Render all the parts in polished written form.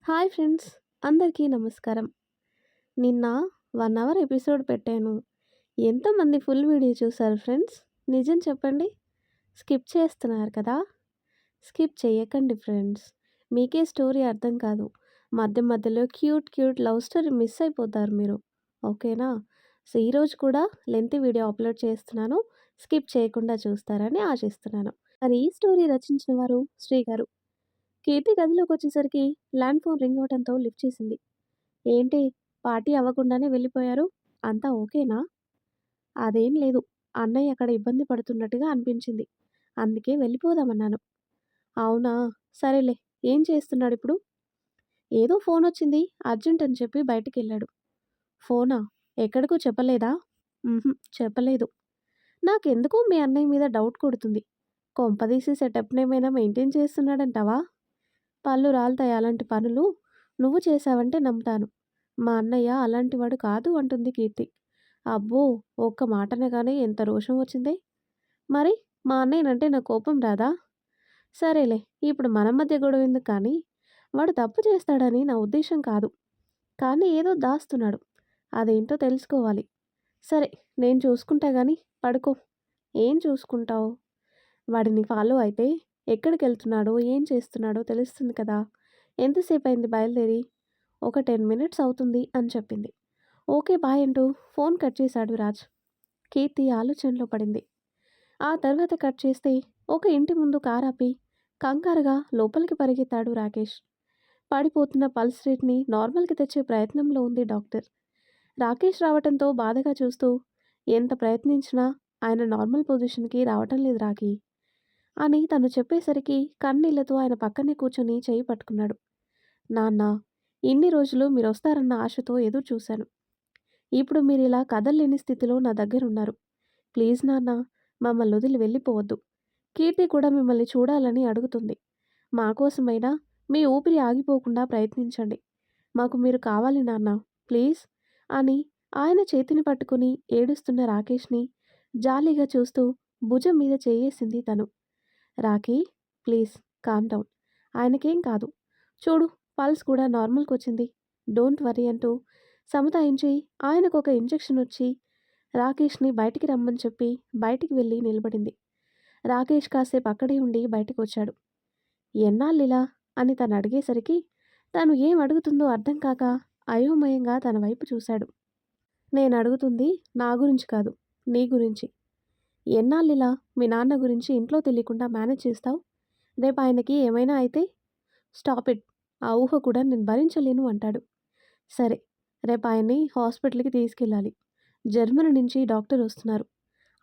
Hi friends, అందరికీ నమస్కారం. నిన్న 1 అవర్ ఎపిసోడ్ పెట్టాను. ఎంతమంది ఫుల్ వీడియో చూసారు ఫ్రెండ్స్? నిజం చెప్పండి. స్కిప్ చేస్తున్నారు కదా? స్కిప్ చేయకండి ఫ్రెండ్స్. మీకే స్టోరీ అర్థం కాదు. మధ్య మధ్యలో cute cute love story miss అయిపోతారు మీరు. ఓకేనా? సో ఈరోజు కూడా లెంతీ వీడియో అప్లోడ్ చేస్తున్నాను. స్కిప్ చేయకుండా చూస్తారని ఆశిస్తున్నాను. మరి ఈ స్టోరీ రచించిన వారు శ్రీ గారు. కీర్తి గదిలోకొచ్చేసరికి ల్యాండ్ ఫోన్ రింగ్ అవ్వడంతో లిఫ్ట్ చేసింది. ఏంటి, పార్టీ అవ్వకుండానే వెళ్ళిపోయారు? అంతా ఓకేనా? అదేం లేదు. అన్నయ్య అక్కడ ఇబ్బంది పడుతున్నట్టుగా అనిపించింది. అందుకే వెళ్ళిపోదామన్నాను. అవునా? సరేలే. ఏం చేస్తున్నాడిప్పుడు? ఏదో ఫోనొచ్చింది. అర్జెంట్ అని చెప్పి బయటికెళ్ళాడు. ఫోనా? ఎక్కడికో చెప్పలేదా? చెప్పలేదు. నాకెందుకో మీ అన్నయ్య మీద డౌట్ కొడుతుంది. కొంపదీసి సెటప్‌నేమైనా మెయింటైన్ చేస్తున్నాడంటావా? పళ్ళు రాలుతాయి అలాంటి పనులు. నువ్వు చేశావంటే నమ్ముతాను. మా అన్నయ్య అలాంటివాడు కాదు అంటుంది కీర్తి. అబ్బో! ఒక్క మాట అనగానే ఎంత రోషం వచ్చిందే! మరి మా అన్నయ్యనంటే నాకు కోపం రాదా? సరేలే, ఇప్పుడు మన మధ్య గొడవెందుకు కానీ, వాడు తప్పు చేస్తాడని నా ఉద్దేశం కాదు. కానీ ఏదో దాస్తున్నాడు. అదేంటో తెలుసుకోవాలి. సరే, నేను చూసుకుంటా గానీ పడుకో. ఏం చూసుకుంటావు? వాడిని ఫాలో అయితే ఎక్కడికెళ్తున్నాడో, ఏం చేస్తున్నాడో తెలుస్తుంది కదా! ఎంతసేపయింది బయలుదేరి? ఒక 10 మినిట్స్ అవుతుంది అని చెప్పింది. ఓకే బాయ్ అంటూ ఫోన్ కట్ చేశాడు రాజ్. కీర్తి ఆలోచనలో పడింది. ఆ తర్వాత కట్ చేస్తే ఒక ఇంటి ముందు కారాపి కంగారుగా లోపలికి పరిగెత్తాడు రాకేష్. పడిపోతున్న పల్స్ రేట్ని నార్మల్కి తెచ్చే ప్రయత్నంలో ఉంది డాక్టర్. రాకేష్ రావటంతో బాధగా చూస్తూ, ఎంత ప్రయత్నించినా ఆయన నార్మల్ పొజిషన్కి రావటం లేదు రాకీ అని తను చెప్పేసరికి కన్నీళ్లతో ఆయన పక్కనే కూర్చొని చేయి పట్టుకున్నాడు. నాన్న, ఇన్ని రోజులు మీరొస్తారన్న ఆశతో ఎదురు చూశాను. ఇప్పుడు మీరిలా కదల్లేని స్థితిలో నా దగ్గరున్నారు. ప్లీజ్ నాన్న, మమ్మల్ని వదిలి వెళ్ళిపోవద్దు. కీర్తి కూడా మిమ్మల్ని చూడాలని అడుగుతుంది. మా కోసమైనా మీ ఊపిరి ఆగిపోకుండా ప్రయత్నించండి. మాకు మీరు కావాలి నాన్న, ప్లీజ్ అని ఆయన చేతిని పట్టుకుని ఏడుస్తున్న రాకేష్ని జాలీగా చూస్తూ భుజం మీద చేయేసింది తను. Rocky, please calm down. ఆయనకేం కాదు. చూడు, పల్స్ కూడా నార్మల్కొచ్చింది. డోంట్ వరీ అంటూ సమతాయించి ఆయనకొక ఇంజెక్షన్ వచ్చి రాకేష్ని బయటికి రమ్మని చెప్పి బయటికి వెళ్ళి నిలబడింది. రాకేష్ కాసేపు అక్కడే ఉండి బయటకు వచ్చాడు. ఎన్నాళ్ళిలా అని తను అడిగేసరికి తను ఏం అడుగుతుందో అర్థం కాక అయోమయంగా తన వైపు చూశాడు. నేను అడుగుతుంది నా గురించి కాదు, నీ గురించి. ఎన్నాళ్ళిలా మీ నాన్న గురించి ఇంట్లో తెలియకుండా మేనేజ్ చేస్తావు? రేపు ఆయనకి ఏమైనా అయితే? Stop it. ఆ ఊహ కూడా నేను భరించలేను అంటాడు. సరే, రేపు ఆయన్ని హాస్పిటల్కి తీసుకెళ్ళాలి. జర్మనీ నుంచి డాక్టర్ వస్తున్నారు.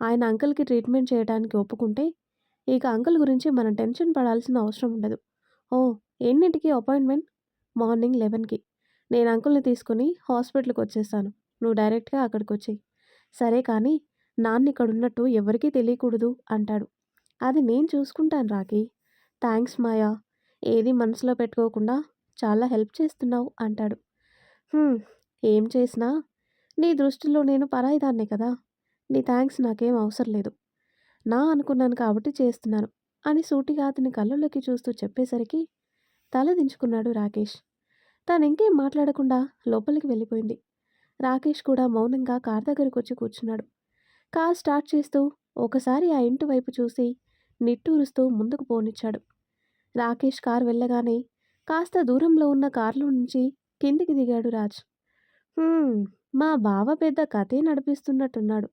ఆయన అంకుల్కి ట్రీట్మెంట్ చేయడానికి ఒప్పుకుంటే ఇక అంకుల్ గురించి మనం టెన్షన్ పడాల్సిన అవసరం ఉండదు. ఓ, ఎన్నింటికి అపాయింట్మెంట్? మార్నింగ్ 11కి. నేను అంకుల్ని తీసుకుని హాస్పిటల్కి వచ్చేస్తాను. నువ్వు డైరెక్ట్గా అక్కడికి వచ్చేయి. సరే కానీ నాన్న ఇక్కడ ఉన్నట్టు ఎవరికీ తెలియకూడదు అంటాడు. అది నేను చూసుకుంటాను రాకీ. థ్యాంక్స్ మాయా. ఏది మనసులో పెట్టుకోకుండా చాలా హెల్ప్ చేస్తున్నావు అంటాడు. ఏం చేసినా నీ దృష్టిలో నేను పరాయిదాన్నే కదా. నీ థ్యాంక్స్ నాకేం అవసరం లేదు. నా అనుకున్నాను కాబట్టి చేస్తున్నాను అని సూటిగా అతని కళ్ళలోకి చూస్తూ చెప్పేసరికి తల దించుకున్నాడు రాకేష్. తను ఇంకేం మాట్లాడకుండా లోపలికి వెళ్ళిపోయింది. రాకేష్ కూడా మౌనంగా కార్ దగ్గరకు వచ్చి కూర్చున్నాడు. కార్ స్టార్ట్ చేస్తూ ఒకసారి ఆ ఇంటి వైపు చూసి నిట్టూరుస్తూ ముందుకు పోనిచ్చాడు. రాకేష్ కార్ వెళ్ళగానే కాస్త దూరంలో ఉన్న కారులో నుంచి కిందికి దిగాడు రాజ్. మా బావ పెద్ద కథే నడిపిస్తున్నట్టున్నాడు.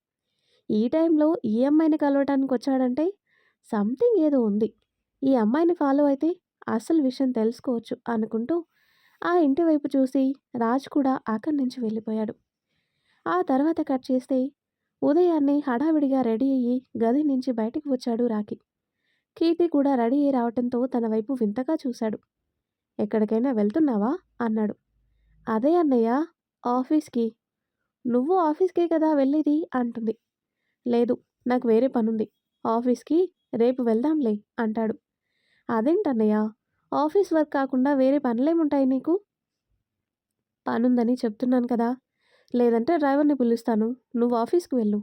ఈ టైంలో ఈ అమ్మాయిని కలవటానికి వచ్చాడంటే సంథింగ్ ఏదో ఉంది. ఈ అమ్మాయిని ఫాలో అయితే అసలు విషయం తెలుసుకోవచ్చు అనుకుంటూ ఆ ఇంటి వైపు చూసి రాజ్ కూడా అక్కడి నుంచి వెళ్ళిపోయాడు. ఆ తర్వాత కట్ చేస్తే ఉదయాన్నే హడావిడిగా రెడీ అయ్యి గది నుంచి బయటికి వచ్చాడు రాకీ. కీర్తి కూడా రెడీ అయి రావటంతో తన వైపు వింతగా చూశాడు. ఎక్కడికైనా వెళ్తున్నావా అన్నాడు. అదే అన్నయ్య, ఆఫీస్కి. నువ్వు ఆఫీస్కే కదా వెళ్ళేది అంటుంది. లేదు, నాకు వేరే పనుంది. ఆఫీస్కి రేపు వెళ్దాంలే అంటాడు. అదేంటన్నయ్య, ఆఫీస్ వర్క్ కాకుండా వేరే పనులేముంటాయి నీకు? పనుందని చెప్తున్నాను కదా. లేదంటే డ్రైవర్ని పిలుస్తాను, నువ్వు ఆఫీస్కి వెళ్ళు.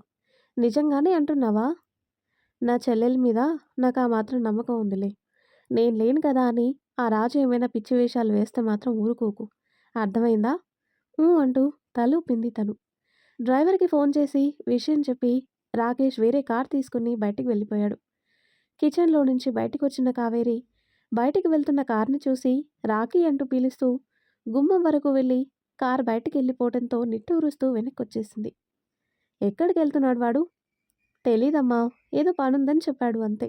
నిజంగానే అంటున్నావా? నా చెల్లెల మీద నాకు ఆ మాత్రం నమ్మకం ఉందిలే. నేను లేను కదా అని ఆ రాజు ఏమైనా పిచ్చి వేషాలు వేస్తే మాత్రం ఊరుకోకు. అర్థమైందా? అంటూ తలూపింది తను. డ్రైవర్‌కి ఫోన్ చేసి విషయం చెప్పి రాకేష్ వేరే కార్ తీసుకుని బయటికి వెళ్ళిపోయాడు. కిచెన్‌లో నుంచి బయటికొచ్చిన కావేరి బయటికి వెళ్తున్న కార్‌ని చూసి రాకీ అంటూ పిలుస్తూ గుమ్మం వరకు వెళ్ళి కారు బయటికెళ్ళిపోవడంతో నిట్టూరుస్తూ వెనక్కొచ్చేసింది. ఎక్కడికెళ్తున్నాడు వాడు? తెలీదమ్మా. ఏదో పనుందని చెప్పాడు అంతే.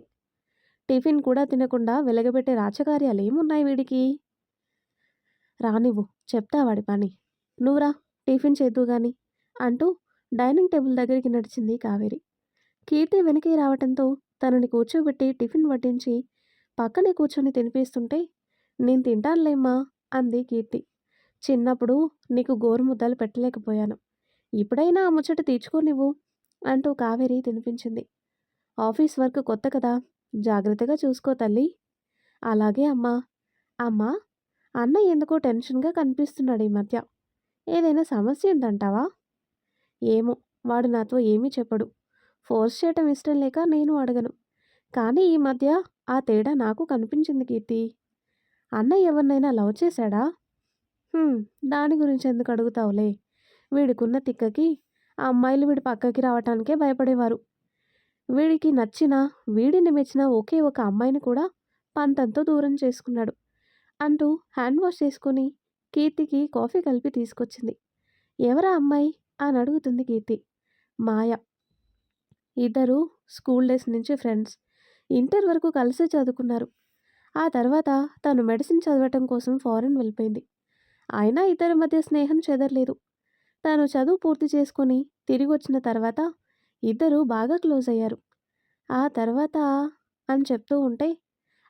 టిఫిన్ కూడా తినకుండా వెలగబెట్టే రాచకార్యాలేమున్నాయి వీడికి? రానివ్వు, చెప్తా వాడి పని. నువ్వురా, టిఫిన్ చేద్దువు గాని అంటూ డైనింగ్ టేబుల్ దగ్గరికి నడిచింది కావేరి. కీర్తి వెనకే రావటంతో తనని కూర్చోబెట్టి టిఫిన్ వడ్డించి పక్కనే కూర్చొని తినిపిస్తుంటే నేను తింటానులేమ్మా అంది కీర్తి. చిన్నప్పుడు నీకు గోరుముద్దలు పెట్టలేకపోయాను. ఇప్పుడైనా ఆ ముచ్చట తీర్చుకో నువ్వు అంటూ కావేరి తినిపించింది. ఆఫీస్ వర్క్ కొత్త కదా, జాగ్రత్తగా చూసుకో తల్లి. అలాగే అమ్మా. అమ్మా, అన్నయ్య ఎందుకో టెన్షన్గా కనిపిస్తున్నాడు ఈ మధ్య. ఏదైనా సమస్య ఉందంటావా? ఏమో, వాడు నాతో ఏమీ చెప్పడు. ఫోర్స్ చేయటం ఇష్టం లేక నేను అడగను. కానీ ఈ మధ్య ఆ తేడా నాకు కనిపించింది కీర్తి. అన్నయ్య ఎవరినైనా లవ్ చేశాడా? దాని గురించి ఎందుకు అడుగుతావులే. వీడికున్న తిక్కకి ఆ అమ్మాయిలు వీడి పక్కకి రావటానికే భయపడేవారు. వీడికి నచ్చిన, వీడిని మెచ్చిన ఒకే ఒక అమ్మాయిని కూడా పంతంతో దూరం చేసుకున్నాడు అంటూ హ్యాండ్ వాష్ చేసుకుని కీర్తికి కాఫీ కలిపి తీసుకొచ్చింది. ఎవరా అమ్మాయి అని అడుగుతుంది కీర్తి. మాయ. ఇద్దరు స్కూల్ డేస్ నుంచి ఫ్రెండ్స్. ఇంటర్ వరకు కలిసే చదువుకున్నారు. ఆ తర్వాత తను మెడిసిన్ చదవటం కోసం ఫారెన్ వెళ్ళిపోయింది. అయినా ఇద్దరి మధ్య స్నేహం చెదరలేదు. తను చదువు పూర్తి చేసుకుని తిరిగి వచ్చిన తర్వాత ఇద్దరు బాగా క్లోజ్ అయ్యారు. ఆ తర్వాత అని చెప్తూ ఉంటే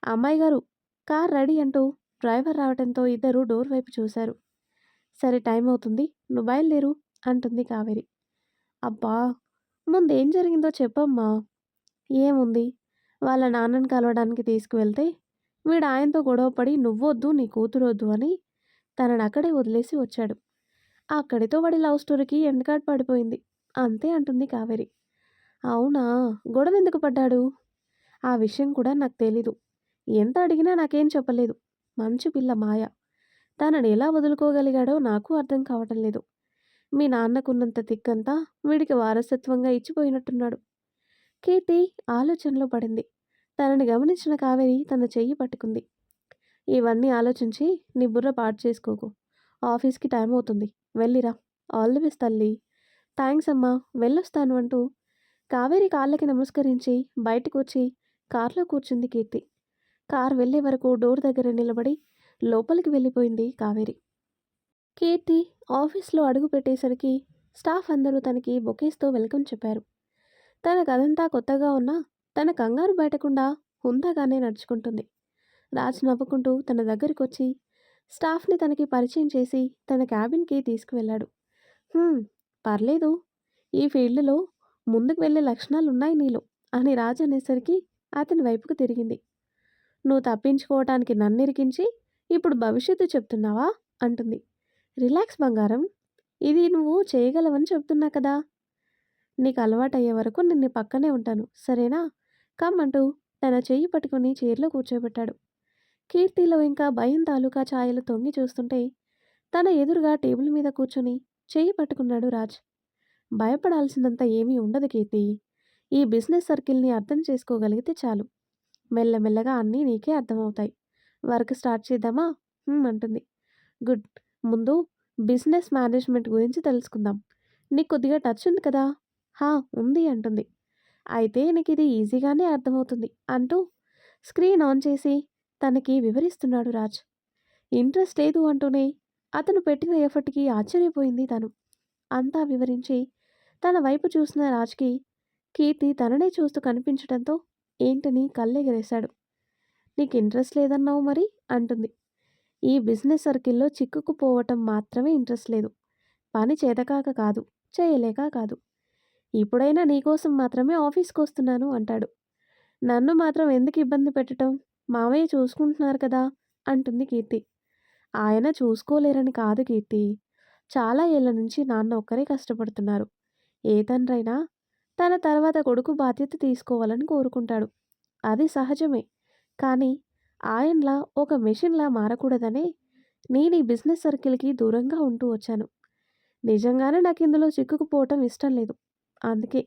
అమ్మాయి గారు, కార్ రెడీ అంటూ డ్రైవర్ రావడంతో ఇద్దరు డోర్ వైపు చూశారు. సరే, టైం అవుతుంది, నువ్వు బయలుదేరు అంటుంది కావేరి. అబ్బా, ముందేం జరిగిందో చెప్పమ్మా. ఏముంది, వాళ్ళ నాన్నని కలవడానికి తీసుకువెళ్తే వీడు ఆయనతో గొడవపడి నువ్వొద్దు నీ కూతురొద్దు అని తనని అక్కడే వదిలేసి వచ్చాడు. అక్కడితో వాడి లవ్ స్టోరీకి ఎండ్ కార్డ్ పడిపోయింది అంతే అంటుంది కావేరి. అవునా, గొడవ ఎందుకు పడ్డాడు? ఆ విషయం కూడా నాకు తెలీదు. ఎంత అడిగినా నాకేం చెప్పలేదు. మంచి పిల్ల మాయ. తనని ఎలా వదులుకోగలిగాడో నాకు అర్థం కావటం లేదు. మీ నాన్నకున్నంత తిక్కంతా వీడికి వారసత్వంగా ఇచ్చిపోయినట్టున్నాడు. కీర్తి ఆలోచనలో పడింది. తనని గమనించిన కావేరి తన చెయ్యి పట్టుకుంది. ఇవన్నీ ఆలోచించి నీ బుర్ర పాడు చేసుకోకు. ఆఫీస్కి టైం అవుతుంది, వెళ్ళిరా. ఆల్ ది బెస్ట్ తల్లి. థ్యాంక్స్ అమ్మా, వెళ్ళొస్తాను అంటూ కావేరి కాళ్ళకి నమస్కరించి బయటకు వచ్చి కార్లో కూర్చుంది కీర్తి. కార్ వెళ్లే వరకు డోర్ దగ్గర నిలబడి లోపలికి వెళ్ళిపోయింది కావేరి. కీర్తి ఆఫీస్లో అడుగు పెట్టేసరికి స్టాఫ్ అందరూ తనకి బొకేస్తో వెల్కమ్ చెప్పారు. తనకదంతా కొత్తగా ఉన్నా తన కంగారు బయటకుండా హుందాగానే నడుచుకుంటుంది. రాజ్ నవ్వుకుంటూ తన దగ్గరికొచ్చి స్టాఫ్ని తనకి పరిచయం చేసి తన క్యాబిన్కి తీసుకువెళ్ళాడు. పర్లేదు, ఈ ఫీల్డ్లో ముందుకు వెళ్ళే లక్షణాలున్నాయి నీలో అని రాజ్ అనేసరికి అతని వైపుకు తిరిగింది. నువ్వు తప్పించుకోవటానికి నన్నిరికించి ఇప్పుడు భవిష్యత్తు చెప్తున్నావా అంటుంది. రిలాక్స్ బంగారం, ఇది నువ్వు చేయగలవని చెప్తున్నా కదా. నీకు అలవాటయ్యే వరకు నిన్ను పక్కనే ఉంటాను, సరేనా? కమ్ అంటూ తన చెయ్యి పట్టుకుని చైర్లో కూర్చోబెట్టాడు. కీర్తిలో ఇంకా భయం తాలూకా ఛాయలు తొంగి చూస్తుంటే తన ఎదురుగా టేబుల్ మీద కూర్చొని చెయ్యి పట్టుకున్నాడు రాజ్. భయపడాల్సినంత ఏమీ ఉండదు కీర్తి. ఈ బిజినెస్ సర్కిల్ని అర్థం చేసుకోగలిగితే చాలు. మెల్లమెల్లగా అన్నీ నీకే అర్థమవుతాయి. వర్క్ స్టార్ట్ చేద్దామా? అంటుంది. గుడ్. ముందు బిజినెస్ మేనేజ్మెంట్ గురించి తెలుసుకుందాం. నీకు కొద్దిగా టచ్ ఉంది కదా? ఉంది అంటుంది. అయితే నీకు ఇది ఈజీగానే అర్థమవుతుంది అంటూ స్క్రీన్ ఆన్ చేసి తనకి వివరిస్తున్నాడు రాజ్. ఇంట్రెస్ట్ లేదు అంటూనే అతను పెట్టిన ఎఫర్ట్కి ఆశ్చర్యపోయింది తను. అంతా వివరించి తన వైపు చూసిన రాజ్కి కీర్తి తననే చూస్తూ కనిపించడంతో ఏంటని కళ్ళెగరేశాడు. నీకు ఇంట్రెస్ట్ లేదన్నావు మరి అంటుంది. ఈ బిజినెస్ సర్కిల్లో చిక్కుకుపోవటం మాత్రమే ఇంట్రెస్ట్ లేదు. పని చేతకాక కాదు, చేయలేక కాదు. ఇప్పుడైనా నీకోసం మాత్రమే ఆఫీస్కి వస్తున్నాను అంటాడు. నన్ను మాత్రం ఎందుకు ఇబ్బంది పెట్టడం? మామయ్య చూసుకుంటున్నారు కదా అంటుంది కీర్తి. ఆయన చూసుకోలేరని కాదు కీర్తి. చాలా ఏళ్ల నుంచి నాన్న ఒక్కరే కష్టపడుతున్నారు. ఏ తండ్రైనా తన తర్వాత కొడుకు బాధ్యత తీసుకోవాలని కోరుకుంటాడు. అది సహజమే. కానీ ఆయనలా ఒక మెషిన్‌లా మారకూడదనే నేను ఈ బిజినెస్ సర్కిల్‌కి దూరంగా ఉంటూ వచ్చాను. నిజంగానే నాకిందులో చిక్కుకుపోవటం ఇష్టం లేదు. అందుకే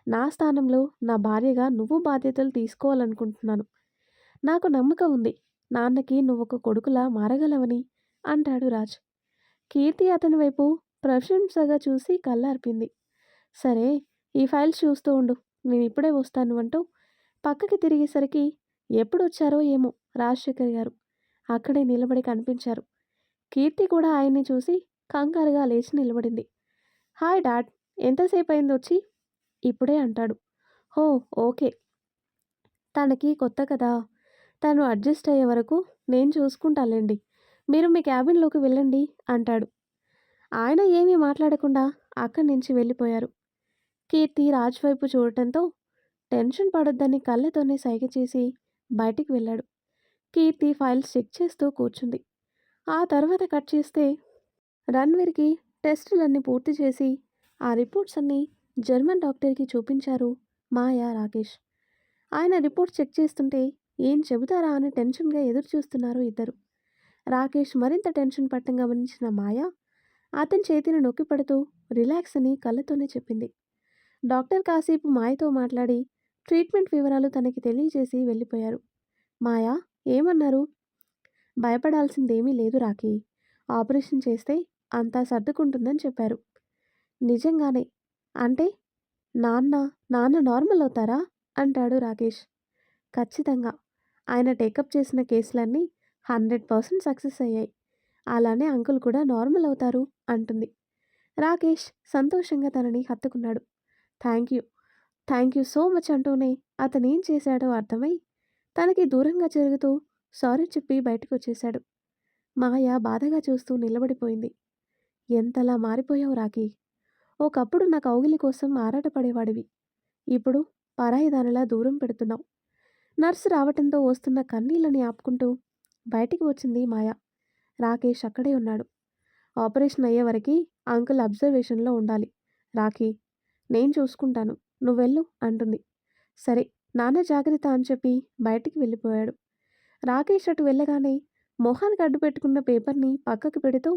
నా స్థానంలో నా భార్యగా నువ్వు బాధ్యతలు తీసుకోవాలనుకుంటున్నాను. నాకు నమ్మకం ఉంది. నాన్నకి నువ్వొక కొడుకులా మారగలవని అంటాడు రాజ్. కీర్తి అతని వైపు ప్రశంసగా చూసి కళ్ళార్పింది. సరే, ఈ ఫైల్స్ చూస్తూ ఉండు. నేనిప్పుడే వస్తాను అంటూ పక్కకి తిరిగేసరికి ఎప్పుడొచ్చారో ఏమో రాజశేఖర్ గారు. అక్కడే నిలబడి కనిపించారు. కీర్తి కూడా ఆయన్ని చూసి కంగారుగా లేచి నిలబడింది. హాయ్ డాడ్, ఎంతసేపయిందొచ్చి? ఇప్పుడే అంటాడు. హో, ఓకే. తనకి కొత్త కదా! తను అడ్జస్ట్ అయ్యే వరకు నేను చూసుకుంటాలెండి. మీరు మీ క్యాబిన్‌లోకి వెళ్ళండి అంటాడు. ఆయన ఏమీ మాట్లాడకుండా అక్కడి నుంచి వెళ్ళిపోయారు. కీర్తి రాజ్ వైపు చూడటంతో టెన్షన్ పడొద్దని కళ్ళతోనే సైగ చేసి బయటికి వెళ్ళాడు. కీర్తి ఫైల్స్ చెక్ చేస్తూ కూర్చుంది. ఆ తర్వాత కట్ చేస్తే రణ్వీర్‌కి టెస్టులన్నీ పూర్తి చేసి ఆ రిపోర్ట్స్ అన్నీ జర్మన్ డాక్టర్‌కి చూపించారు మాయ, రాకేష్. ఆయన రిపోర్ట్స్ చెక్ చేస్తుంటే ఏం చెబుతారా అని టెన్షన్‌గా ఎదురు చూస్తున్నారు ఇద్దరు. రాకేష్ మరింత టెన్షన్ పడటం గమనించిన మాయ అతని చేతిని నొక్కి పడుతూ రిలాక్స్ అని కళ్ళతోనే చెప్పింది. డాక్టర్ కాసేపు మాయతో మాట్లాడి ట్రీట్మెంట్ వివరాలు తనకి తెలియజేసి వెళ్ళిపోయారు. మాయా, ఏమన్నారు? భయపడాల్సిందేమీ లేదు రాకీ. ఆపరేషన్ చేస్తే అంతా సర్దుకుంటుందని చెప్పారు. నిజంగానే? అంటే నాన్న నాన్న నార్మల్ అవుతారా? అంటాడు రాకేష్. ఖచ్చితంగా. ఆయన టేకప్ చేసిన కేసులన్నీ 100% సక్సెస్ అయ్యాయి. అలానే అంకుల్ కూడా నార్మల్ అవుతారు అంటుంది. రాకేష్ సంతోషంగా తనని హత్తుకున్నాడు. Thank you. Thank you so much అంటూనే అతనేం చేశాడో అర్థమై తనకి దూరంగా జరుగుతూ సారీ చెప్పి బయటకొచ్చేశాడు. మాయ బాధగా చూస్తూ నిలబడిపోయింది. ఎంతలా మారిపోయావు రాకీ. ఒకప్పుడు నా కౌగిలి కోసం ఆరాటపడేవాడివి. ఇప్పుడు పరాయిదానిలా దూరం పెడుతున్నావు. నర్సు రావటంతో వస్తున్న కన్నీళ్ళని ఆపుకుంటూ బయటికి వచ్చింది మాయ. రాకేష్ అక్కడే ఉన్నాడు. ఆపరేషన్ అయ్యేవరకి అంకుల్ అబ్జర్వేషన్లో ఉండాలి. రాకీ, నేను చూసుకుంటాను. నువ్వెళ్ళు అంటుంది. సరే, నాన్న జాగ్రత్త అని చెప్పి బయటికి వెళ్ళిపోయాడు. రాకేష్ అటు వెళ్ళగానే మొహానికి అడ్డు పెట్టుకున్న పేపర్ని పక్కకు పెడుతూ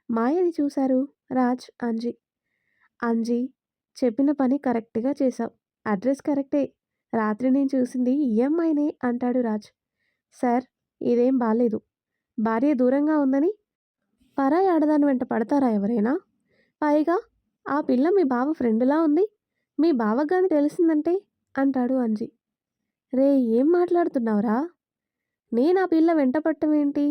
మాయని చూశారు రాజ్, అంజీ. అంజీ, చెప్పిన పని కరెక్ట్‌గా చేశావు. అడ్రస్ కరెక్టే. రాత్రి నేను చూసింది ఈ అమ్మాయినే అంటాడు రాజ్. సార్, ఇదేం బాలేదు. భార్య దూరంగా ఉందని పరాయి ఆడదాని వెంట పడతారా ఎవరైనా? పైగా ఆ పిల్ల మీ బావ ఫ్రెండులా ఉంది. మీ బావకు గాని తెలిసిందంటే అంటాడు అంజీ. రేయ్, ఏం మాట్లాడుతున్నావురా? నేను ఆ పిల్ల వెంట పడటం ఏంటి?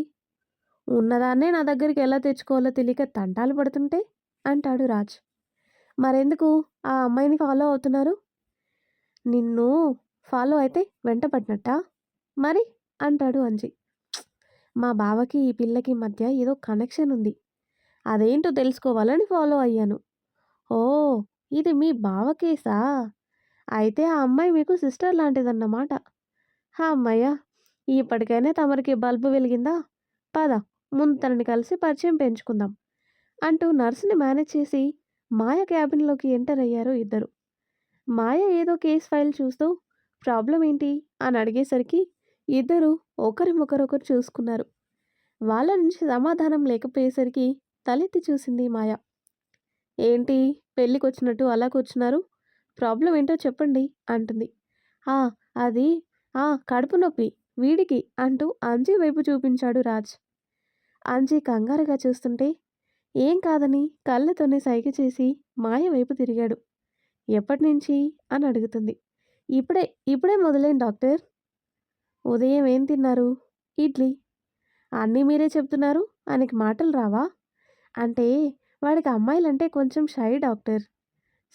ఉన్నదాన్నే నా దగ్గరికి ఎలా తెచ్చుకోవాలో తెలియక తంటాలు పడుతుంటే అంటాడు రాజ్. మరెందుకు ఆ అమ్మాయిని ఫాలో అవుతున్నారు? నిన్ను ఫాలో అయితే వెంట పడినట్టా? మరి అంటాడు అంజీ. మా బావకి ఈ పిల్లకి మధ్య ఏదో కనెక్షన్ ఉంది. అదేంటో తెలుసుకోవాలని ఫాలో అయ్యాను. ఓ, ఇది మీ బావ కేసా? అయితే ఆ అమ్మాయి మీకు సిస్టర్ లాంటిదన్నమాట. హమ్మయ్య! ఇప్పటికైనా తమరికి బల్బు వెలిగిందా? పద, ముందు తనని కలిసి పరిచయం పెంచుకుందాం అంటూ నర్సుని మేనేజ్ చేసి మాయ క్యాబిన్‌లోకి ఎంటర్ అయ్యారు ఇద్దరు. మాయ ఏదో కేస్ ఫైల్ చూస్తూ ప్రాబ్లం ఏంటి అని అడిగేసరికి ఇద్దరు ఒకరినొకరు చూసుకున్నారు. వాళ్ళ నుంచి సమాధానం లేకపోయేసరికి తలెత్తి చూసింది మాయ. ఏంటి, పెళ్ళికొచ్చినట్టు అలా కూర్చున్నారు? ప్రాబ్లం ఏంటో చెప్పండి అంటుంది. ఆ, అది కడుపు నొప్పి వీడికి అంటూ అంజీ వైపు చూపించాడు రాజ్. అంజీ కంగారుగా చూస్తుంటే ఏం కాదని కళ్ళతోనే సైగ చేసి మాయ వైపు తిరిగాడు. ఎప్పటినుంచి అని అడుగుతుంది. ఇప్పుడే ఇప్పుడే మొదలైంది డాక్టర్. ఉదయం ఏం తిన్నారు? ఇడ్లీ. అన్నీ మీరే చెప్తున్నారు. ఆయనకి మాటలు రావా? అంటే వాడికి అమ్మాయిలంటే కొంచెం షై డాక్టర్.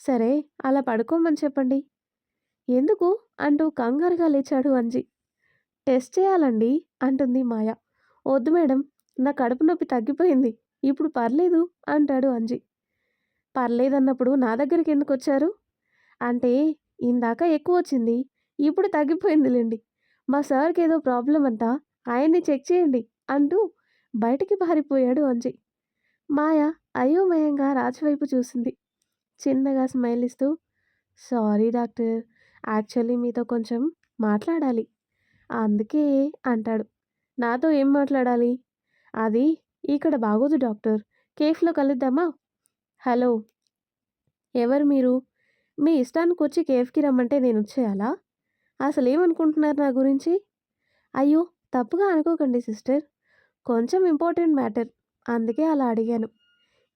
సరే, అలా పడుకోమని చెప్పండి. ఎందుకు అంటూ కంగారుగా లేచాడు అంజీ. టెస్ట్ చేయాలండి అంటుంది మాయ. వద్దు మేడం, నా కడుపు నొప్పి తగ్గిపోయింది. ఇప్పుడు పర్లేదు అంటాడు అంజీ. పర్లేదన్నప్పుడు నా దగ్గరికి ఎందుకు వచ్చారు? అంటే ఇందాక ఎక్కువ వచ్చింది, ఇప్పుడు తగ్గిపోయిందిలేండి. మా సార్కి ఏదో ప్రాబ్లం అంట, ఆయన్ని చెక్ చేయండి అంటూ బయటికి పారిపోయాడు అంజీ. మాయ అయోమయంగా రాజ్ వైపు చూసింది. చిన్నగా స్మైల్ ఇస్తూ సారీ డాక్టర్, యాక్చువల్లీ మీతో కొంచెం మాట్లాడాలి అందుకే అంటాడు. నాతో ఏం మాట్లాడాలి? అది ఇక్కడ బాగోదు డాక్టర్. కేఫ్‌లో కలుద్దామా? హలో! ఎవరు మీరు? మీ ఇష్టానికొచ్చి కేఫ్‌కి రమ్మంటే నేనొచ్చేయాలా? అసలేమనుకుంటున్నారు నా గురించి? అయ్యో! తప్పుగా అనుకోకండి సిస్టర్. కొంచెం ఇంపార్టెంట్ మ్యాటర్. అందుకే అలా అడిగాను.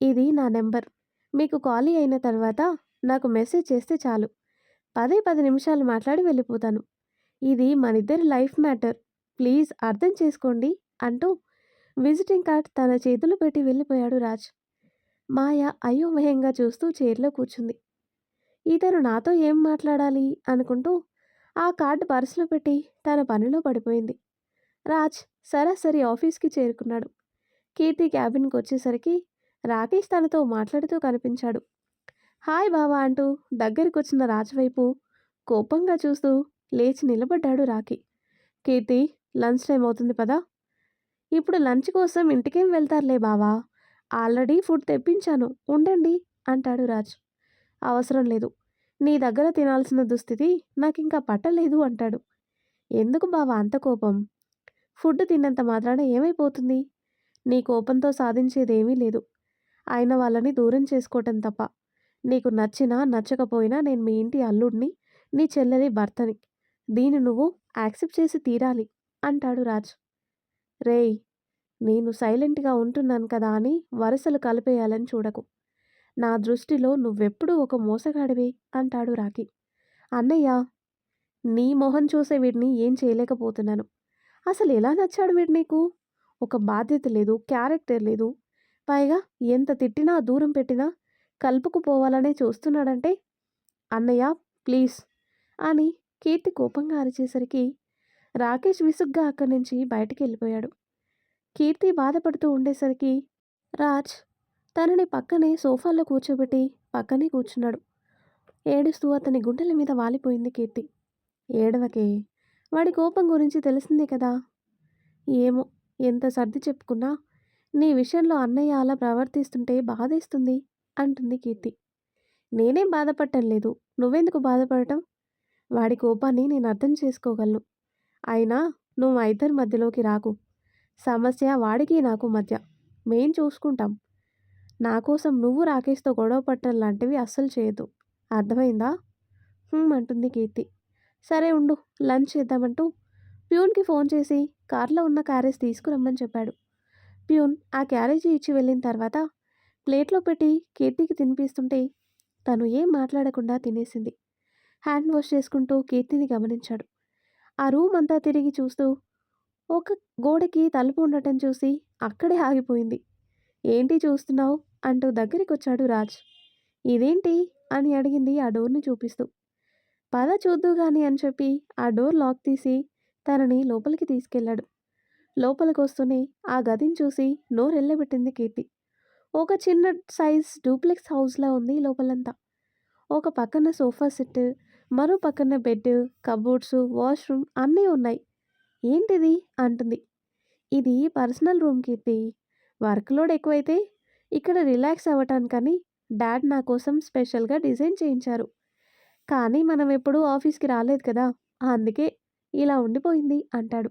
ఇది నా నెంబర్. మీకు ఖాళీ అయిన తర్వాత నాకు మెసేజ్ చేస్తే చాలు. పదే 10 నిమిషాలు మాట్లాడి వెళ్ళిపోతాను. ఇది మనిద్దరి లైఫ్ మ్యాటర్. ప్లీజ్ అర్థం చేసుకోండి అంటూ విజిటింగ్ కార్డ్ తన చేతిలో పెట్టి వెళ్ళిపోయాడు రాజ్. మాయ అయోమయంగా చూస్తూ చైర్లో కూర్చుంది. ఇతను నాతో ఏం మాట్లాడాలి అనుకుంటూ ఆ కార్డు పర్సులో పెట్టి తన పనిలో పడిపోయింది. రాజ్ సరాసరి ఆఫీస్కి చేరుకున్నాడు. కీర్తి క్యాబిన్కి వచ్చేసరికి రాకేష్ తనతో మాట్లాడుతూ కనిపించాడు. హాయ్ బావా అంటూ దగ్గరికొచ్చిన రాజ్ వైపు కోపంగా చూస్తూ లేచి నిలబడ్డాడు రాకీ. కీర్తి, లంచ్ టైం అవుతుంది పదా. ఇప్పుడు లంచ్ కోసం ఇంటికేం వెళ్తారులే బావా. ఆల్రెడీ ఫుడ్ తెప్పించాను ఉండండి అంటాడు రాజ్. అవసరం లేదు. నీ దగ్గర తినాల్సిన దుస్థితి నాకింకా పట్టలేదు అంటాడు. ఎందుకు బావా అంత కోపం? ఫుడ్ తిన్నంత మాత్రాన ఏమైపోతుంది? నీ కోపంతో సాధించేదేమీ లేదు. అయిన వాళ్ళని దూరం చేసుకోవటం తప్ప. నీకు నచ్చినా నచ్చకపోయినా నేను మీ ఇంటి అల్లుడిని, నీ చెల్లెలి భర్తని. దీన్ని నువ్వు యాక్సెప్ట్ చేసి తీరాలి అంటాడు రాజ్. రేయ్, నేను సైలెంట్గా ఉంటున్నాను కదా అని వరుసలు కలిపేయాలని చూడకు. నా దృష్టిలో నువ్వెప్పుడూ ఒక మోసగాడివే అంటాడు రాకీ. అన్నయ్య, నీ మొహం చూసే వీడిని ఏం చేయలేకపోతున్నాను. అసలు ఎలా నచ్చాడు వీడు నీకు? ఒక బాధ్యత లేదు, క్యారెక్టర్ లేదు. పైగా ఎంత తిట్టినా దూరం పెట్టినా కలుపుకుపోవాలనే చూస్తున్నాడంటే. అన్నయ్య ప్లీజ్ అని కీర్తి కోపంగా అరిచేసరికి రాకేష్ విసుగ్గా అక్కడి నుంచి బయటికి వెళ్ళిపోయాడు. కీర్తి బాధపడుతూ ఉండేసరికి రాజ్ తనని పక్కనే సోఫాలో కూర్చోబెట్టి పక్కనే కూర్చున్నాడు. ఏడుస్తూ అతని గుండెల మీద వాలిపోయింది కీర్తి. ఏడవకే, వాడి కోపం గురించి తెలిసిందే కదా. ఏమో, ఎంత సర్ది చెప్పుకున్నా నీ విషయంలో అన్నయ్య అలా ప్రవర్తిస్తుంటే బాధేస్తుంది అంటుంది కీర్తి. నేనేం బాధపడటం లేదు, నువ్వెందుకు బాధపడటం? వాడి కోపాన్ని నేను అర్థం చేసుకోగలను. అయినా నువ్వు మా ఇద్దరి మధ్యలోకి రాకు. సమస్య వాడికి నాకు మధ్య. మేం చూసుకుంటాం. నా కోసం నువ్వు రాకేష్తో గొడవ పట్టడం లాంటివి అస్సలు చేయొద్దు. అర్థమైందా? అంటుంది కీర్తి. సరే ఉండు, లంచ్ చేద్దామంటూ ప్యూన్కి ఫోన్ చేసి కార్లో ఉన్న క్యారేజ్ తీసుకురమ్మని చెప్పాడు. ప్యూన్ ఆ క్యారేజీ ఇచ్చి వెళ్ళిన తర్వాత ప్లేట్లో పెట్టి కీర్తికి తినిపిస్తుంటే తను ఏం మాట్లాడకుండా తినేసింది. హ్యాండ్ వాష్ చేసుకుంటూ కీర్తిని గమనించాడు. ఆ రూమ్ అంతా తిరిగి చూస్తూ ఒక గోడకి తలుపు ఉండటం చూసి అక్కడే ఆగిపోయింది. ఏంటి చూస్తున్నావు అంటూ దగ్గరికొచ్చాడు రాజ్. ఇదేంటి అని అడిగింది ఆ డోర్ని చూపిస్తూ. పద చూద్దు గాని అని చెప్పి ఆ డోర్ లాక్ తీసి తనని లోపలికి తీసుకెళ్లాడు. లోపలికి వస్తూనే ఆ గదిని చూసి నోరెళ్ళబెట్టింది కీర్తి. ఒక చిన్న సైజ్ డూప్లెక్స్ హౌస్లా ఉంది లోపలంతా. ఒక పక్కన సోఫా సెట్, మరో పక్కన బెడ్, కబోర్డ్స్, వాష్రూమ్ అన్నీ ఉన్నాయి. ఏంటిది అంటుంది. ఇది పర్సనల్ రూమ్ కీర్తి. వర్క్ లోడ్ ఎక్కువైతే ఇక్కడ రిలాక్స్ అవ్వటానికని డాడ్ నా కోసం స్పెషల్గా డిజైన్ చేయించారు. కానీ మనం ఎప్పుడూ ఆఫీస్కి రాలేదు కదా, అందుకే ఇలా ఉండిపోయింది అంటాడు.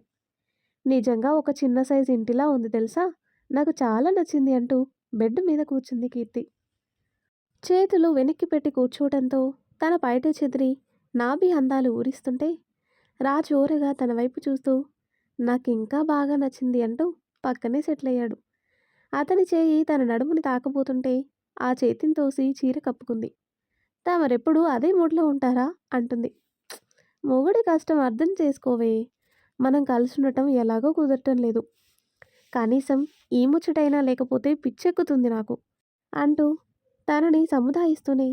నిజంగా ఒక చిన్న సైజ్ ఇంటిలా ఉంది తెలుసా, నాకు చాలా నచ్చింది అంటూ బెడ్ మీద కూర్చుంది కీర్తి. చేతులు వెనక్కి పెట్టి కూర్చోవడంతో తన పైట చెదిరి నాభి అందాలు ఊరిస్తుంటే రాజు ఓరగా తన వైపు చూస్తూ నాకింకా బాగా నచ్చింది అంటూ పక్కనే సెటిల్ అయ్యాడు. అతని చేయి తన నడుముని తాకబోతుంటే ఆ చేతిని తోసి చీర కప్పుకుంది. తమరెప్పుడు అదే మూడ్లో ఉంటారా అంటుంది. మొగుడి కష్టం అర్థం చేసుకోవే, మనం కలిసి ఉండటం ఎలాగో కుదరటం లేదు. కనీసం ఈ ముచ్చటైనా లేకపోతే పిచ్చెక్కుతుంది నాకు అంటూ తనని సముదాయిస్తూనే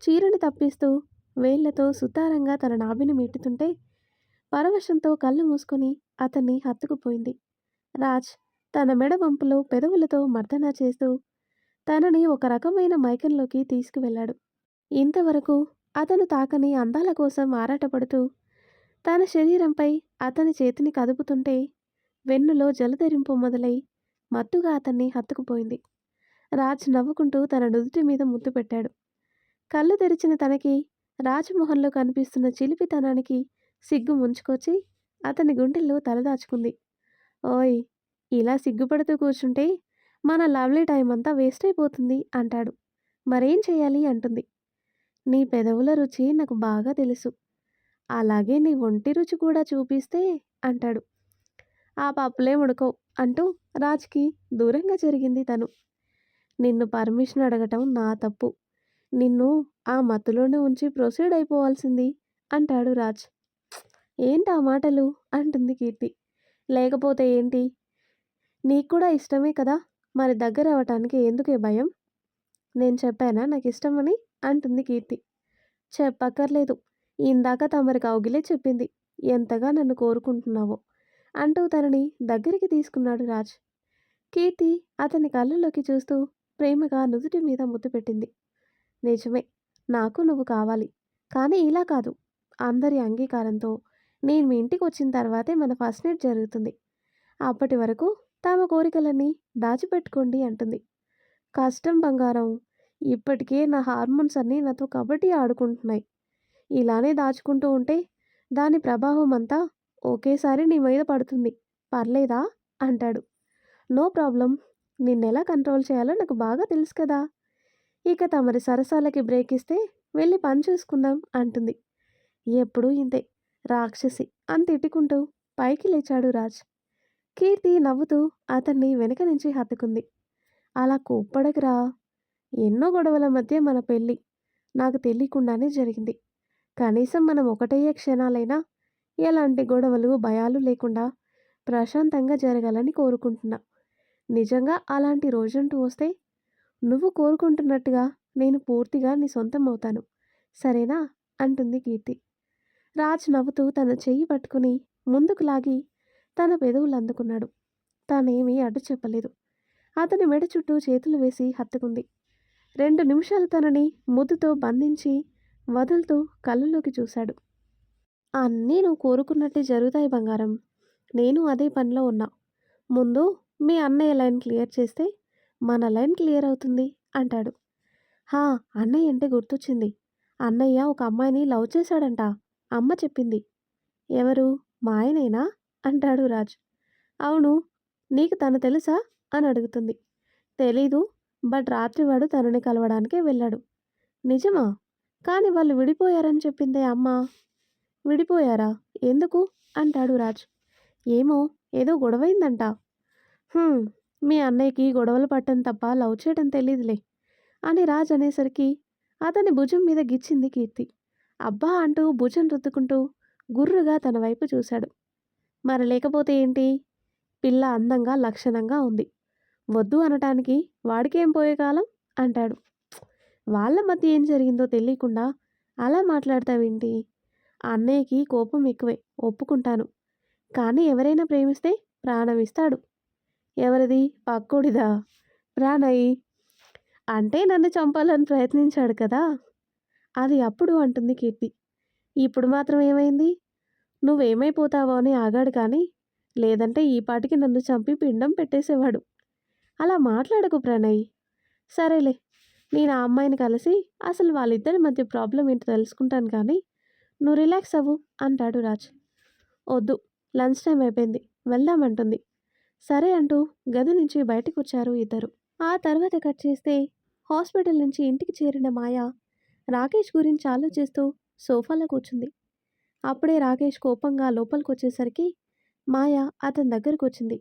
చీరని తప్పిస్తూ వేళ్లతో సుతారంగా తన నాభిని మీటుతుంటే పరవశంతో కళ్ళు మూసుకొని అతన్ని హత్తుకుపోయింది. రాజ్ తన మెడ వంపులో పెదవులతో మర్దన చేస్తూ తనని ఒక రకమైన మైకంలోకి తీసుకువెళ్ళాడు. ఇంతవరకు అతను తాకని అందాల కోసం ఆరాటపడుతూ తన శరీరంపై అతని చేతిని కదుపుతుంటే వెన్నులో జలధరింపు మొదలై మత్తుగా అతన్ని హత్తుకుపోయింది. రాజ్ నవ్వుకుంటూ తన నుదుటి మీద ముద్దు పెట్టాడు. కళ్ళు తెరిచిన తనకి రాజమోహన్లో కనిపిస్తున్న చిలిపితనానికి సిగ్గు ముంచుకొచ్చి అతని గుండెల్లో తలదాచుకుంది. ఓయ్! ఇలా సిగ్గుపడుతూ కూర్చుంటే మన లవ్లీ టైం అంతా వేస్ట్ అయిపోతుంది అంటాడు. మరేం చేయాలి అంటుంది. నీ పెదవుల రుచి నాకు బాగా తెలుసు. అలాగే నీ ఒంటి రుచి కూడా చూపిస్తే అంటాడు. ఆ పప్పులేం ఉడకవు అంటూ రాజ్‌కి దూరంగా జరిగింది తను. నిన్ను పర్మిషన్ అడగటం నా తప్పు. నిన్ను ఆ మత్తులోనే ఉంచి ప్రొసీడ్ అయిపోవాల్సింది అంటాడు రాజ్. ఏంటా మాటలు అంటుంది కీర్తి. లేకపోతే ఏంటి? నీకు కూడా ఇష్టమే కదా! మరి దగ్గరవ్వటానికి ఎందుకే భయం? నేను చెప్పానా నాకిష్టమని? అంటుంది కీర్తి. చెప్పక్కర్లేదు. ఇందాక తమరి కౌగిలే చెప్పింది. ఎంతగా నన్ను కోరుకుంటున్నావో అంటూ తనని దగ్గరికి తీసుకున్నాడు రాజ్. కీర్తి అతని కళ్ళల్లోకి చూస్తూ ప్రేమగా నుదుటి మీద ముద్దు పెట్టింది. నిజమే. నాకు నువ్వు కావాలి. కానీ ఇలా కాదు. అందరి అంగీకారంతో నేను మీ ఇంటికొచ్చిన తర్వాతే మన ఫస్ట్ నైట్ జరుగుతుంది. అప్పటి వరకు తమ కోరికలన్నీ దాచిపెట్టుకోండి అంటుంది. కష్టం బంగారం. ఇప్పటికే నా హార్మోన్స్ అన్నీ నాతో కబడ్డీ ఆడుకుంటున్నాయి. ఇలానే దాచుకుంటూ ఉంటే దాని ప్రభావం అంతా ఒకేసారి నీ మీద పడుతుంది. పర్లేదా అంటాడు. No problem. నిన్నెలా కంట్రోల్ చేయాలో నాకు బాగా తెలుసు కదా! ఇక తమరి సరసాలకి బ్రేక్ ఇస్తే వెళ్ళి పని చూసుకుందాం అంటుంది. ఎప్పుడూ ఇంతే రాక్షసి అని తిట్టుకుంటూ పైకి లేచాడు రాజ్. కీర్తి నవ్వుతూ అతన్ని వెనక నుంచి హత్తుకుంది. అలా కోప్పడకురా. ఎన్నో గొడవల మధ్య మన పెళ్ళి నాకు తెలియకుండానే జరిగింది. కనీసం మనం ఒకటయ్యే క్షణాలైనా ఎలాంటి గొడవలు భయాలు లేకుండా ప్రశాంతంగా జరగాలని కోరుకుంటున్నా. నిజంగా అలాంటి రోజంటూ వస్తే నువ్వు కోరుకుంటున్నట్టుగా నేను పూర్తిగా నీ సొంతం అవుతాను. సరేనా అంటుంది కీర్తి. రాజ్ నవ్వుతూ తన చెయ్యి పట్టుకుని ముందుకు లాగి తన పెదవులు అందుకున్నాడు. తానేమీ అడ్డు చెప్పలేదు. అతని మెడ చుట్టూ చేతులు వేసి హత్తుకుంది. 2 నిమిషాలు తనని ముద్దుతో బంధించి వదులుతూ కళ్ళలోకి చూశాడు. అన్నీ నువ్వు కోరుకున్నట్టే జరుగుతాయి బంగారం. నేను అదే పనిలో ఉన్నా. ముందు మీ అన్నయ్య లైన్ క్లియర్ చేస్తే మన లైన్ క్లియర్ అవుతుంది అంటాడు. హా, అన్నయ్య అంటే గుర్తొచ్చింది. అన్నయ్య ఒక అమ్మాయిని లవ్ చేశాడంట. అమ్మ చెప్పింది. ఎవరు? మా ఆయనేనా అంటాడు రాజ్. అవును. నీకు తను తెలుసా అని అడుగుతుంది. తెలీదు. బట్ రాత్రి వాడు తనని కలవడానికే వెళ్ళాడు. నిజమా? కానీ వాళ్ళు విడిపోయారని చెప్పిందే అమ్మ. విడిపోయారా? ఎందుకు అంటాడు రాజ్. ఏమో, ఏదో గొడవైందంట. "హ్మ్, మీ అన్నయ్యకి గొడవలు పట్టం తప్ప లవ్ చేయడం తెలీదులే" అని రాజ్ అనేసరికి అతని భుజం మీద గిచ్చింది కీర్తి. అబ్బా అంటూ భుజం రుద్దుకుంటూ గుర్రుగా తన వైపు చూశాడు. మరి లేకపోతే ఏంటి? పిల్ల అందంగా లక్షణంగా ఉంది. వద్దు అనటానికి వాడికేం పోయే కాలం అంటాడు. వాళ్ళ మధ్య ఏం జరిగిందో తెలియకుండా అలా మాట్లాడతావేంటి? అన్నయ్యకి కోపం ఎక్కువే, ఒప్పుకుంటాను. కానీ ఎవరైనా ప్రేమిస్తే ప్రాణం ఇస్తాడు. ఎవరిది? పక్కోడిదా? ప్రాణయ్. అంటే నన్ను చంపాలని ప్రయత్నించాడు కదా! అది అప్పుడు అంటుంది కీర్తి. ఇప్పుడు మాత్రం ఏమైంది? నువ్వేమైపోతావో అని ఆగాడు కానీ, లేదంటే ఈ పాటికి నన్ను చంపి పిండం పెట్టేసేవాడు. అలా మాట్లాడకు ప్రణయ్. సరేలే, నేను ఆ అమ్మాయిని కలిసి అసలు వాళ్ళిద్దరి మధ్య ప్రాబ్లం ఏంటో తెలుసుకుంటాను కానీ నువ్వు రిలాక్స్ అవ్వు అంటాడు రాజ్. వద్దు, లంచ్ టైం అయిపోయింది, వెళ్దామంటుంది. సరే అంటూ గది నుంచి బయటకు వచ్చారు ఇద్దరు. ఆ తర్వాత కట్ చేస్తే హాస్పిటల్ నుంచి ఇంటికి చేరిన మాయ రాకేష్ గురించి ఆలోచిస్తూ సోఫాలో కూర్చుంది. అప్పుడే రాకేష్ కోపంగా లోపలికి వచ్చేసరికి మాయ అతని దగ్గరకు వచ్చింది.